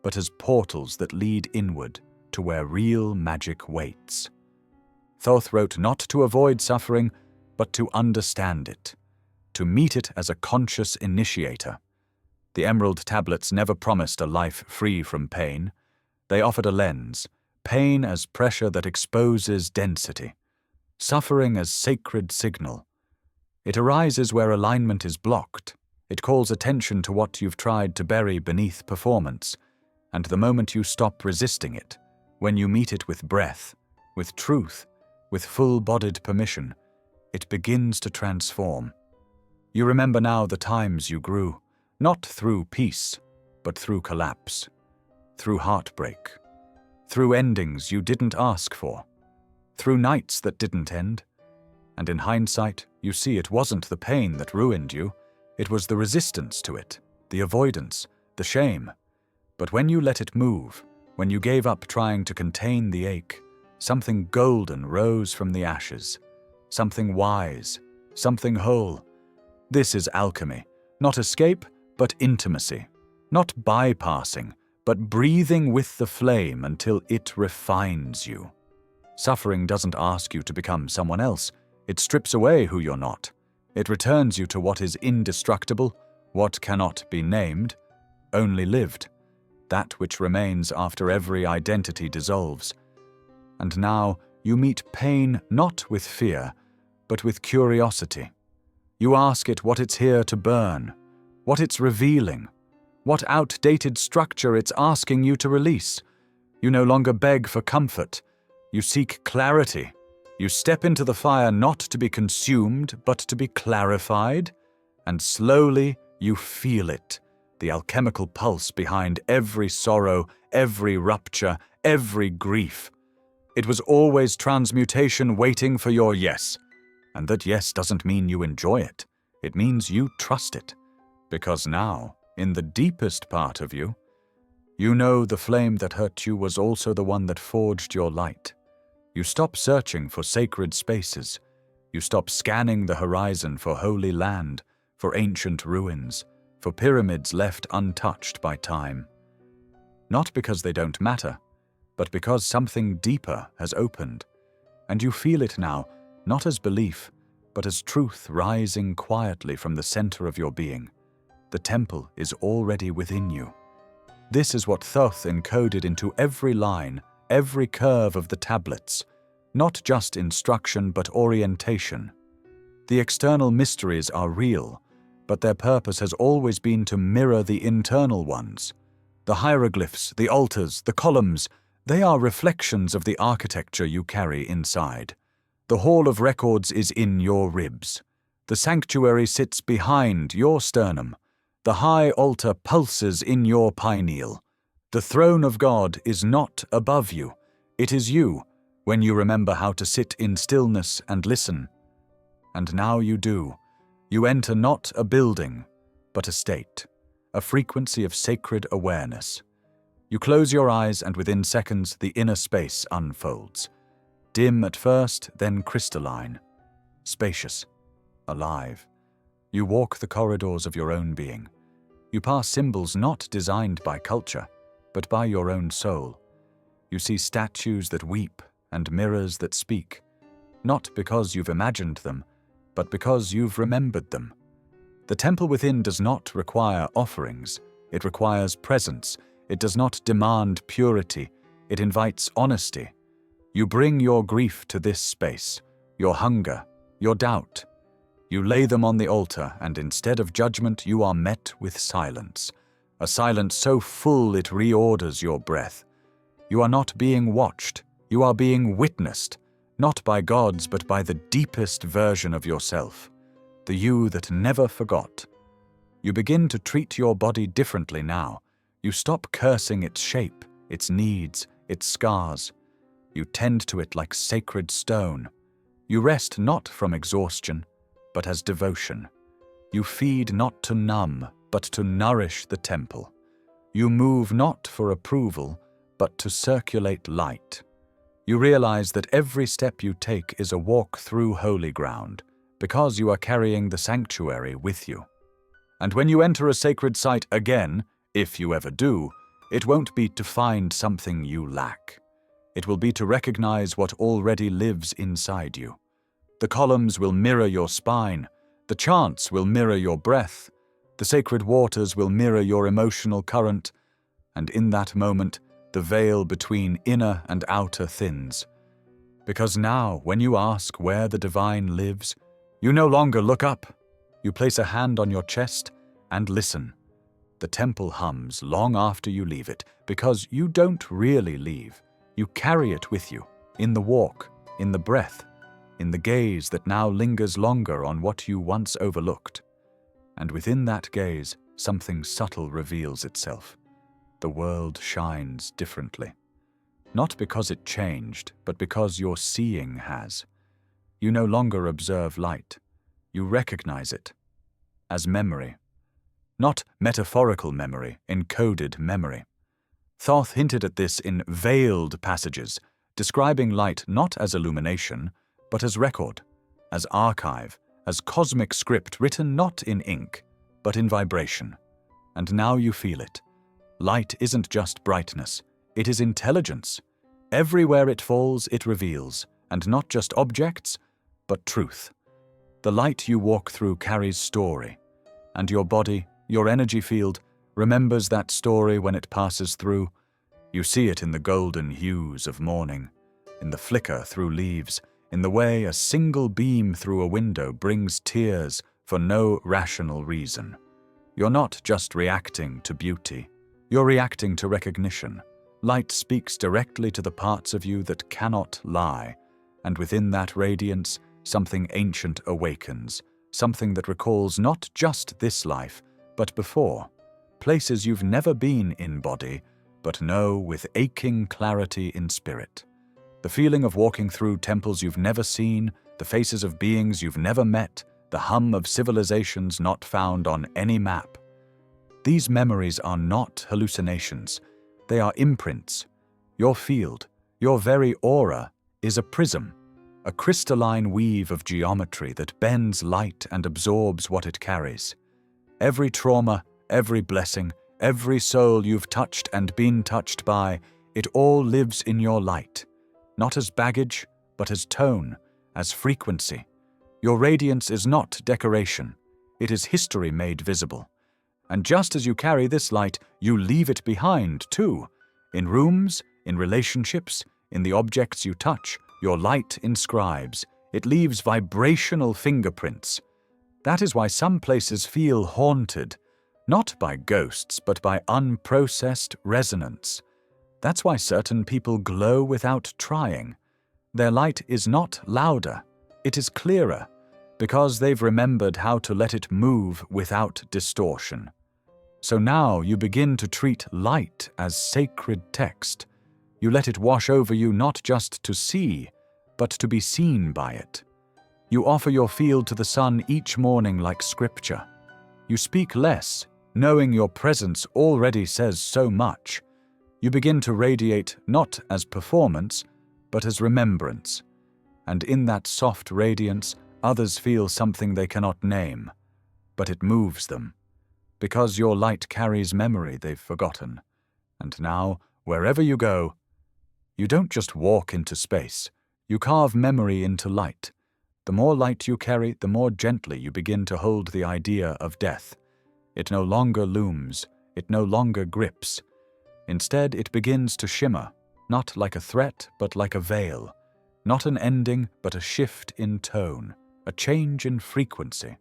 but as portals that lead inward to where real magic waits. Thoth wrote not to avoid suffering, but to understand it, to meet it as a conscious initiator. The emerald tablets never promised a life free from pain. They offered a lens, pain as pressure that exposes density, suffering as sacred signal. It arises where alignment is blocked. It calls attention to what you've tried to bury beneath performance, and the moment you stop resisting it, when you meet it with breath, with truth, with full-bodied permission, it begins to transform. You remember now the times you grew, not through peace, but through collapse, through heartbreak, through endings you didn't ask for, through nights that didn't end. And in hindsight, you see it wasn't the pain that ruined you, it was the resistance to it, the avoidance, the shame. But when you let it move, When you gave up trying to contain the ache, something golden rose from the ashes. Something wise, something whole. This is alchemy, not escape, but intimacy. Not bypassing, but breathing with the flame until it refines you. Suffering doesn't ask you to become someone else. It strips away who you're not. It returns you to what is indestructible, what cannot be named, only lived, that which remains after every identity dissolves. And now you meet pain not with fear, but with curiosity. You ask it what it's here to burn, what it's revealing, what outdated structure it's asking you to release. You no longer beg for comfort. You seek clarity. You step into the fire not to be consumed, but to be clarified. And slowly you feel it, the alchemical pulse behind every sorrow, every rupture, every grief. It was always transmutation waiting for your yes. And that yes doesn't mean you enjoy it. It means you trust it. Because now, in the deepest part of you, you know the flame that hurt you was also the one that forged your light. You stop searching for sacred spaces. You stop scanning the horizon for holy land, for ancient ruins, for pyramids left untouched by time. Not because they don't matter, but because something deeper has opened. And you feel it now, not as belief, but as truth rising quietly from the center of your being. The temple is already within you. This is what Thoth encoded into every line, every curve of the tablets, not just instruction but orientation. The external mysteries are real, but their purpose has always been to mirror the internal ones. The hieroglyphs, the altars, the columns, they are reflections of the architecture you carry inside. The hall of records is in your ribs. The sanctuary sits behind your sternum. The high altar pulses in your pineal. The throne of God is not above you. It is you, when you remember how to sit in stillness and listen. And now you do. You enter not a building, but a state, a frequency of sacred awareness. You close your eyes and within seconds the inner space unfolds. Dim at first, then crystalline, spacious, alive. You walk the corridors of your own being. You pass symbols not designed by culture, but by your own soul. You see statues that weep and mirrors that speak, not because you've imagined them, but because you've remembered them. The temple within does not require offerings. It requires presence. It does not demand purity. It invites honesty. You bring your grief to this space, your hunger, your doubt. You lay them on the altar, and instead of judgment, you are met with silence. A silence so full it reorders your breath. You are not being watched. You are being witnessed, not by gods, but by the deepest version of yourself, the you that never forgot. You begin to treat your body differently now. You stop cursing its shape, its needs, its scars. You tend to it like sacred stone. You rest not from exhaustion, but as devotion. You feed not to numb, but to nourish the temple. You move not for approval, but to circulate light. You realize that every step you take is a walk through holy ground, because you are carrying the sanctuary with you. And when you enter a sacred site again, if you ever do, it won't be to find something you lack. It will be to recognize what already lives inside you. The columns will mirror your spine. The chants will mirror your breath. The sacred waters will mirror your emotional current. And in that moment, the veil between inner and outer thins. Because now, when you ask where the divine lives, you no longer look up. You place a hand on your chest and listen. The temple hums long after you leave it, because you don't really leave. You carry it with you, in the walk, in the breath, in the gaze that now lingers longer on what you once overlooked. And within that gaze, something subtle reveals itself. The world shines differently. Not because it changed, but because your seeing has. You no longer observe light. You recognize it as memory. Not metaphorical memory, encoded memory. Thoth hinted at this in veiled passages, describing light not as illumination, but as record, as archive, as cosmic script written not in ink, but in vibration. And now you feel it. Light isn't just brightness, it is intelligence. Everywhere it falls, it reveals, and not just objects, but truth. The light you walk through carries story, and your body, your energy field, remembers that story when it passes through. You see it in the golden hues of morning, in the flicker through leaves, in the way a single beam through a window brings tears for no rational reason. You're not just reacting to beauty, you're reacting to recognition. Light speaks directly to the parts of you that cannot lie, and within that radiance, something ancient awakens, something that recalls not just this life, but before, places you've never been in body, but know with aching clarity in spirit. The feeling of walking through temples you've never seen, the faces of beings you've never met, the hum of civilizations not found on any map. These memories are not hallucinations, they are imprints. Your field, your very aura, is a prism, a crystalline weave of geometry that bends light and absorbs what it carries. Every trauma, every blessing, every soul you've touched and been touched by, it all lives in your light, not as baggage, but as tone, as frequency. Your radiance is not decoration, it is history made visible. And just as you carry this light, you leave it behind too. In rooms, in relationships, in the objects you touch, your light inscribes. It leaves vibrational fingerprints. That is why some places feel haunted, not by ghosts, but by unprocessed resonance. That's why certain people glow without trying. Their light is not louder, it is clearer, because they've remembered how to let it move without distortion. So now you begin to treat light as sacred text. You let it wash over you not just to see, but to be seen by it. You offer your field to the sun each morning like scripture. You speak less, knowing your presence already says so much. You begin to radiate not as performance, but as remembrance. And in that soft radiance, others feel something they cannot name, but it moves them. Because your light carries memory they've forgotten. And now, wherever you go, you don't just walk into space, you carve memory into light. The more light you carry, the more gently you begin to hold the idea of death. It no longer looms, it no longer grips. Instead, it begins to shimmer, not like a threat, but like a veil. Not an ending, but a shift in tone, a change in frequency.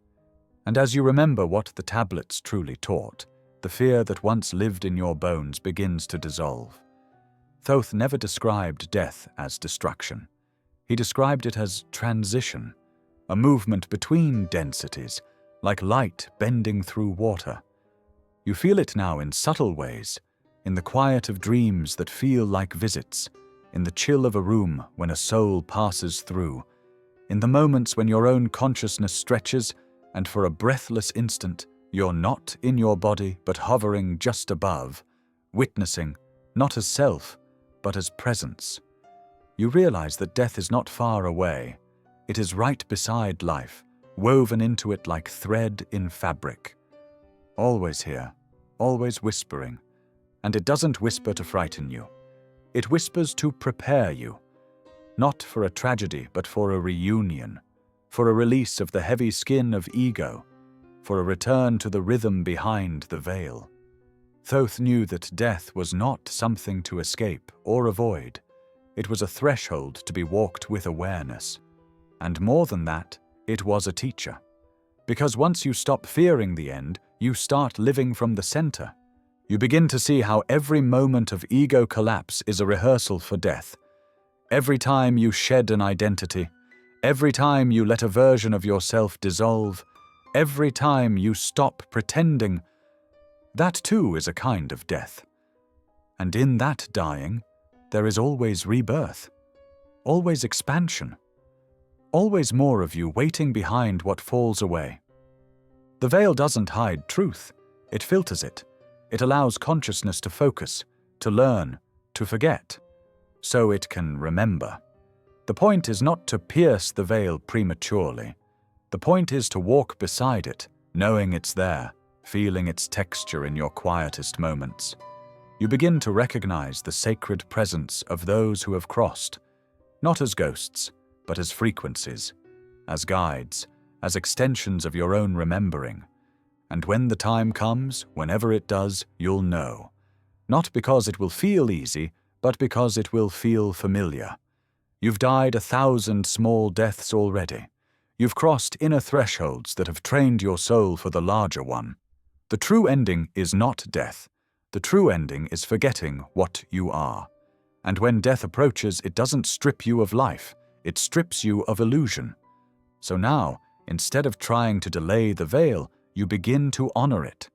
And as you remember what the tablets truly taught, the fear that once lived in your bones begins to dissolve. Thoth never described death as destruction. He described it as transition, a movement between densities, like light bending through water. You feel it now in subtle ways, in the quiet of dreams that feel like visits, in the chill of a room when a soul passes through, in the moments when your own consciousness stretches and for a breathless instant, you're not in your body but hovering just above, witnessing, not as self, but as presence. You realize that death is not far away. It is right beside life, woven into it like thread in fabric. Always here, always whispering. And it doesn't whisper to frighten you. It whispers to prepare you. Not for a tragedy, but for a reunion. For a release of the heavy skin of ego, for a return to the rhythm behind the veil. Thoth knew that death was not something to escape or avoid. It was a threshold to be walked with awareness. And more than that, it was a teacher. Because once you stop fearing the end, you start living from the center. You begin to see how every moment of ego collapse is a rehearsal for death. Every time you shed an identity, every time you let a version of yourself dissolve, every time you stop pretending, that too is a kind of death. And in that dying, there is always rebirth, always expansion, always more of you waiting behind what falls away. The veil doesn't hide truth, it filters it. It allows consciousness to focus, to learn, to forget, so it can remember. The point is not to pierce the veil prematurely. The point is to walk beside it, knowing it's there, feeling its texture in your quietest moments. You begin to recognize the sacred presence of those who have crossed, not as ghosts, but as frequencies, as guides, as extensions of your own remembering. And when the time comes, whenever it does, you'll know. Not because it will feel easy, but because it will feel familiar. You've died 1,000 small deaths already. You've crossed inner thresholds that have trained your soul for the larger one. The true ending is not death. The true ending is forgetting what you are. And when death approaches, it doesn't strip you of life, it strips you of illusion. So now, instead of trying to delay the veil, you begin to honor it.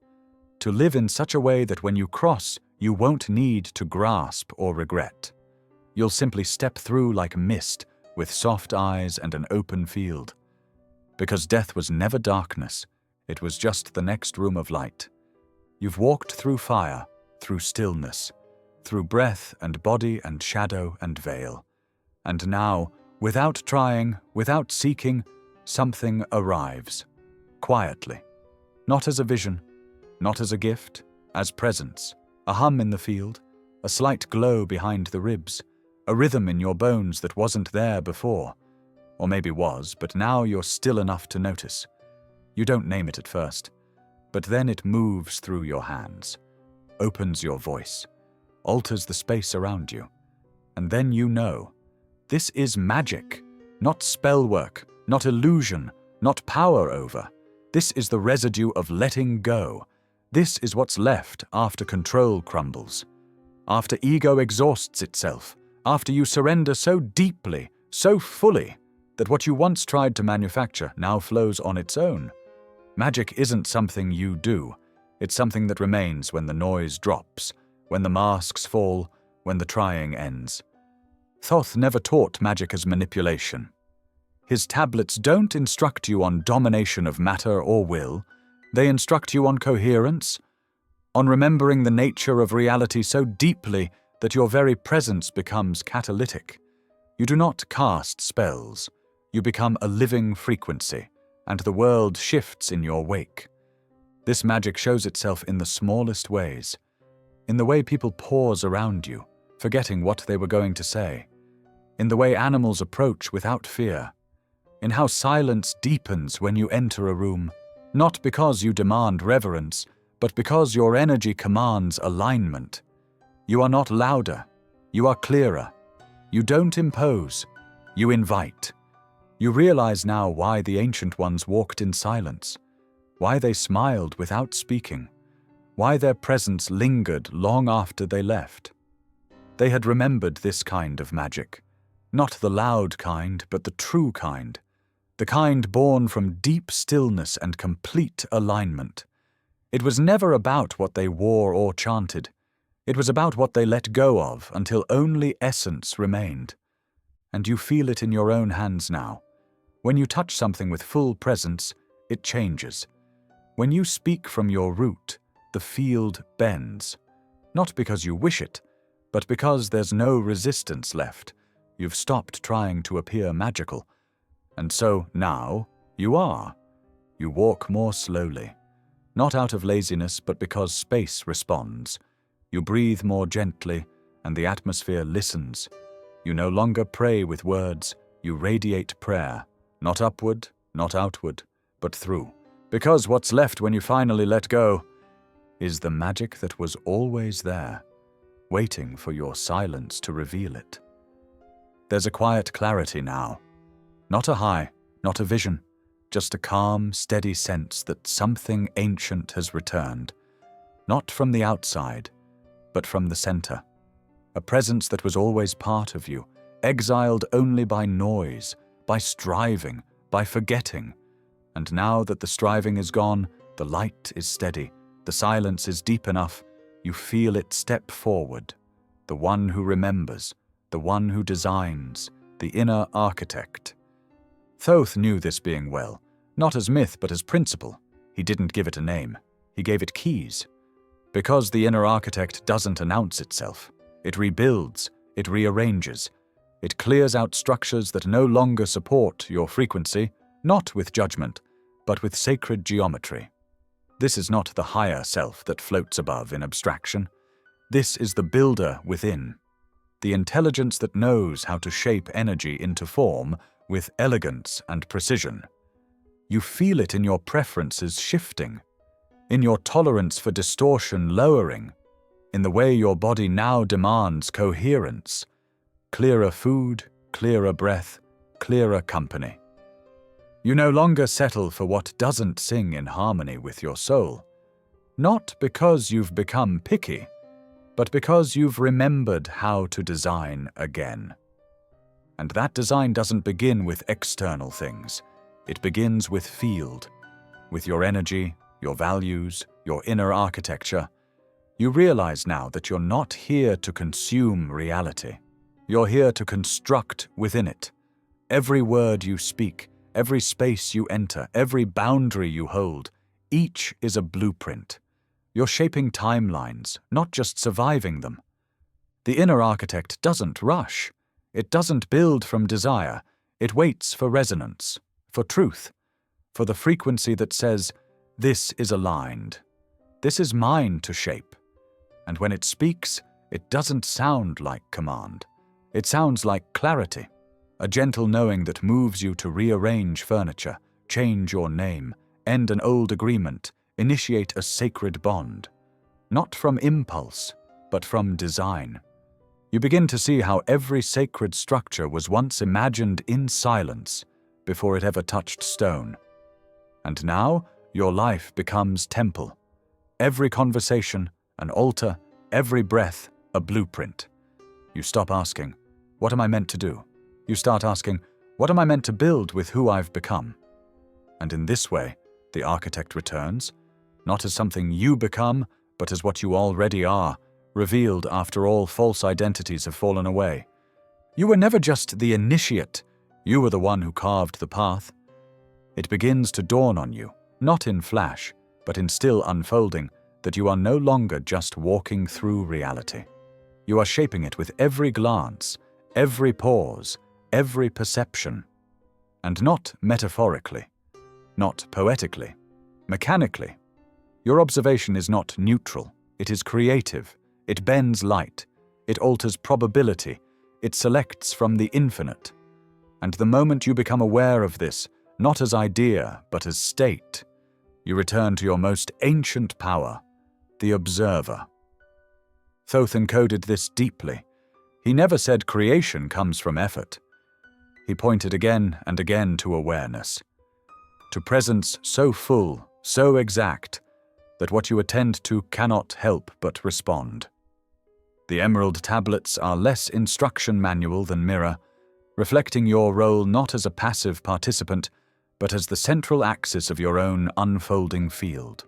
To live in such a way that when you cross, you won't need to grasp or regret. You'll simply step through like mist, with soft eyes and an open field. Because death was never darkness, it was just the next room of light. You've walked through fire, through stillness, through breath and body and shadow and veil. And now, without trying, without seeking, something arrives, quietly. Not as a vision, not as a gift, as presence, a hum in the field, a slight glow behind the ribs, a rhythm in your bones that wasn't there before. Or maybe was, but now you're still enough to notice. You don't name it at first, but then it moves through your hands, opens your voice, alters the space around you. And then you know, this is magic, not spell work, not illusion, not power over. This is the residue of letting go. This is what's left after control crumbles, after ego exhausts itself, after you surrender so deeply, so fully, that what you once tried to manufacture now flows on its own. Magic isn't something you do. It's something that remains when the noise drops, when the masks fall, when the trying ends. Thoth never taught magic as manipulation. His tablets don't instruct you on domination of matter or will. They instruct you on coherence, on remembering the nature of reality so deeply that your very presence becomes catalytic. You do not cast spells. You become a living frequency, and the world shifts in your wake. This magic shows itself in the smallest ways, in the way people pause around you, forgetting what they were going to say, in the way animals approach without fear, in how silence deepens when you enter a room, not because you demand reverence, but because your energy commands alignment. You are not louder, you are clearer. You don't impose, you invite. You realize now why the ancient ones walked in silence, why they smiled without speaking, why their presence lingered long after they left. They had remembered this kind of magic, not the loud kind, but the true kind, the kind born from deep stillness and complete alignment. It was never about what they wore or chanted. It was about what they let go of until only essence remained. And you feel it in your own hands now. When you touch something with full presence, it changes. When you speak from your root, the field bends. Not because you wish it, but because there's no resistance left. You've stopped trying to appear magical. And so now you are. You walk more slowly. Not out of laziness, but because space responds. You breathe more gently, and the atmosphere listens. You no longer pray with words, you radiate prayer, not upward, not outward, but through. Because what's left when you finally let go is the magic that was always there, waiting for your silence to reveal it. There's a quiet clarity now. Not a high, not a vision, just a calm, steady sense that something ancient has returned, not from the outside, but from the center. A presence that was always part of you, exiled only by noise, by striving, by forgetting. And now that the striving is gone, the light is steady, the silence is deep enough, you feel it step forward. The one who remembers, the one who designs, the inner architect. Thoth knew this being well, not as myth but as principle. He didn't give it a name. He gave it keys. Because the inner architect doesn't announce itself. It rebuilds, it rearranges, it clears out structures that no longer support your frequency, not with judgment, but with sacred geometry. This is not the higher self that floats above in abstraction. This is the builder within, the intelligence that knows how to shape energy into form with elegance and precision. You feel it in your preferences shifting, in your tolerance for distortion lowering, in the way your body now demands coherence, clearer food, clearer breath, clearer company. You no longer settle for what doesn't sing in harmony with your soul, not because you've become picky, but because you've remembered how to design again. And that design doesn't begin with external things. It begins with field, with your energy, your values, your inner architecture. You realize now that you're not here to consume reality. You're here to construct within it. Every word you speak, every space you enter, every boundary you hold, each is a blueprint. You're shaping timelines, not just surviving them. The inner architect doesn't rush. It doesn't build from desire. It waits for resonance, for truth, for the frequency that says, "This is aligned. This is mine to shape." And when it speaks, it doesn't sound like command. It sounds like clarity, a gentle knowing that moves you to rearrange furniture, change your name, end an old agreement, initiate a sacred bond. Not from impulse, but from design. You begin to see how every sacred structure was once imagined in silence before it ever touched stone. And now, your life becomes temple. Every conversation, an altar, every breath, a blueprint. You stop asking, "What am I meant to do?" You start asking, "What am I meant to build with who I've become?" And in this way, the architect returns, not as something you become, but as what you already are, revealed after all false identities have fallen away. You were never just the initiate, you were the one who carved the path. It begins to dawn on you, not in flash, but in still unfolding, that you are no longer just walking through reality. You are shaping it with every glance, every pause, every perception. And not metaphorically, not poetically, mechanically. Your observation is not neutral, it is creative. It bends light, it alters probability, it selects from the infinite. And the moment you become aware of this, not as idea, but as state, you return to your most ancient power, the observer. Thoth encoded this deeply. He never said creation comes from effort. He pointed again and again to awareness, to presence so full, so exact, that what you attend to cannot help but respond. The emerald tablets are less instruction manual than mirror, reflecting your role not as a passive participant, but as the central axis of your own unfolding field.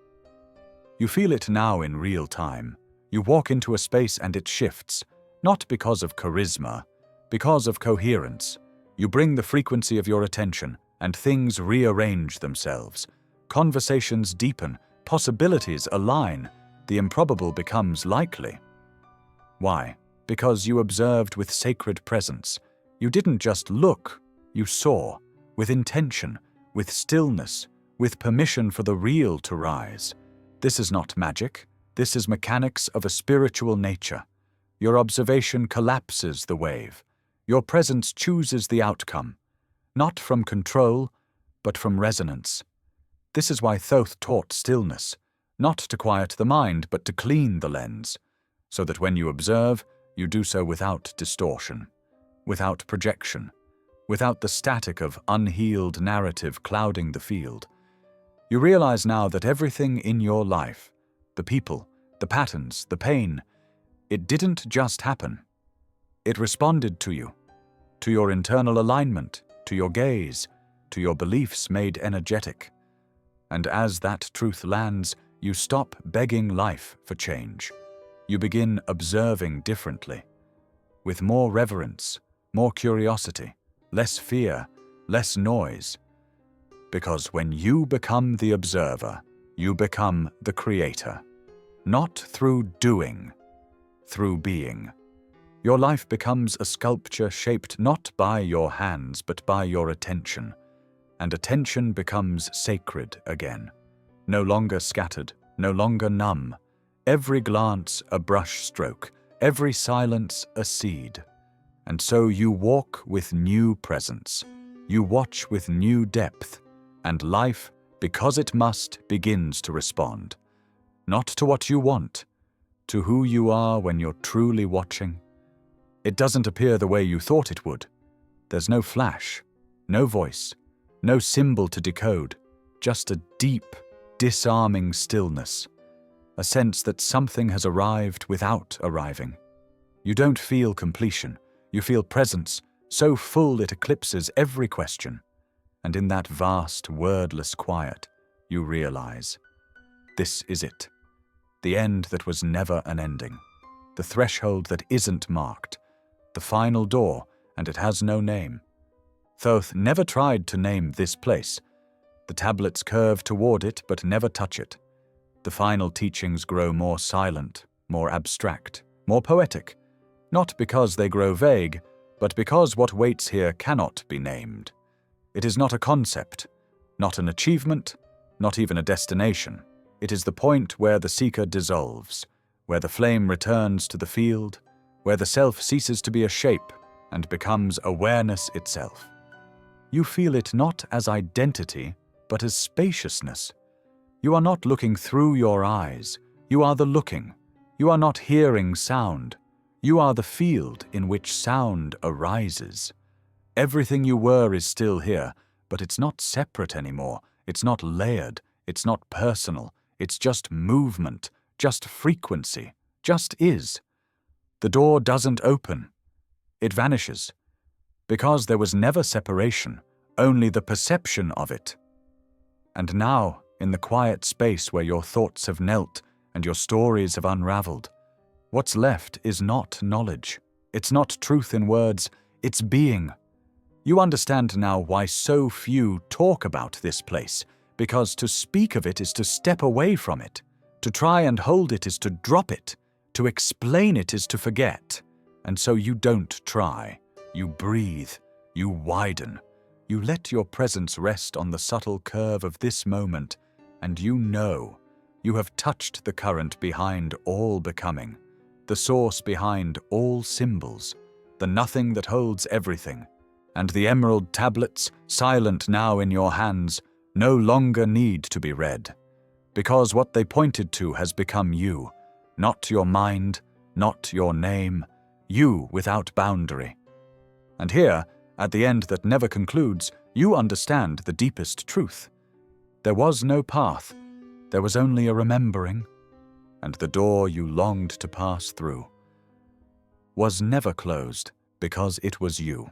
You feel it now in real time. You walk into a space and it shifts, not because of charisma, because of coherence. You bring the frequency of your attention, and things rearrange themselves. Conversations deepen, possibilities align, the improbable becomes likely. Why? Because you observed with sacred presence. You didn't just look, you saw, with intention, with stillness, with permission for the real to rise. This is not magic, this is mechanics of a spiritual nature. Your observation collapses the wave. Your presence chooses the outcome, not from control, but from resonance. This is why Thoth taught stillness, not to quiet the mind, but to clean the lens, so that when you observe, you do so without distortion, without projection, without the static of unhealed narrative clouding the field. You realize now that everything in your life, the people, the patterns, the pain, it didn't just happen. It responded to you, to your internal alignment, to your gaze, to your beliefs made energetic. And as that truth lands, you stop begging life for change. You begin observing differently, with more reverence, more curiosity, less fear, less noise. Because when you become the observer, you become the creator. not through doing, through being. Your life becomes a sculpture shaped not by your hands but by your attention, and attention becomes sacred again, no longer scattered, no longer numb, every glance a brush stroke, every silence a seed. And so you walk with new presence, you watch with new depth, and life, because it must, begins to respond, not to what you want, to who you are when you're truly watching. It doesn't appear the way you thought it would. There's no flash, no voice, no symbol to decode, just a deep, disarming stillness, a sense that something has arrived without arriving. You don't feel completion, you feel presence, so full it eclipses every question. And in that vast, wordless quiet, you realize, this is it. The end that was never an ending. The threshold that isn't marked. The final door, and it has no name. Thoth never tried to name this place. The tablets curve toward it but never touch it. The final teachings grow more silent, more abstract, more poetic, not because they grow vague, but because what waits here cannot be named. It is not a concept, not an achievement, not even a destination. It is the point where the seeker dissolves, where the flame returns to the field, where the self ceases to be a shape and becomes awareness itself. You feel it not as identity, but as spaciousness. You are not looking through your eyes, you are the looking. You are not hearing sound, you are the field in which sound arises. Everything you were is still here, but it's not separate anymore, it's not layered, it's not personal, it's just movement, just frequency, just is. The door doesn't open. It vanishes. Because there was never separation, only the perception of it. And now, in the quiet space where your thoughts have knelt and your stories have unraveled, what's left is not knowledge. It's not truth in words, it's being. You understand now why so few talk about this place, because to speak of it is to step away from it. To try and hold it is to drop it. To explain it is to forget. And so you don't try. You breathe. You widen. You let your presence rest on the subtle curve of this moment, and you know you have touched the current behind all becoming, the source behind all symbols, the nothing that holds everything. And the emerald tablets, silent now in your hands, no longer need to be read, because what they pointed to has become you, not your mind, not your name, you without boundary. And here, at the end that never concludes, you understand the deepest truth. There was no path, there was only a remembering, and the door you longed to pass through was never closed because it was you.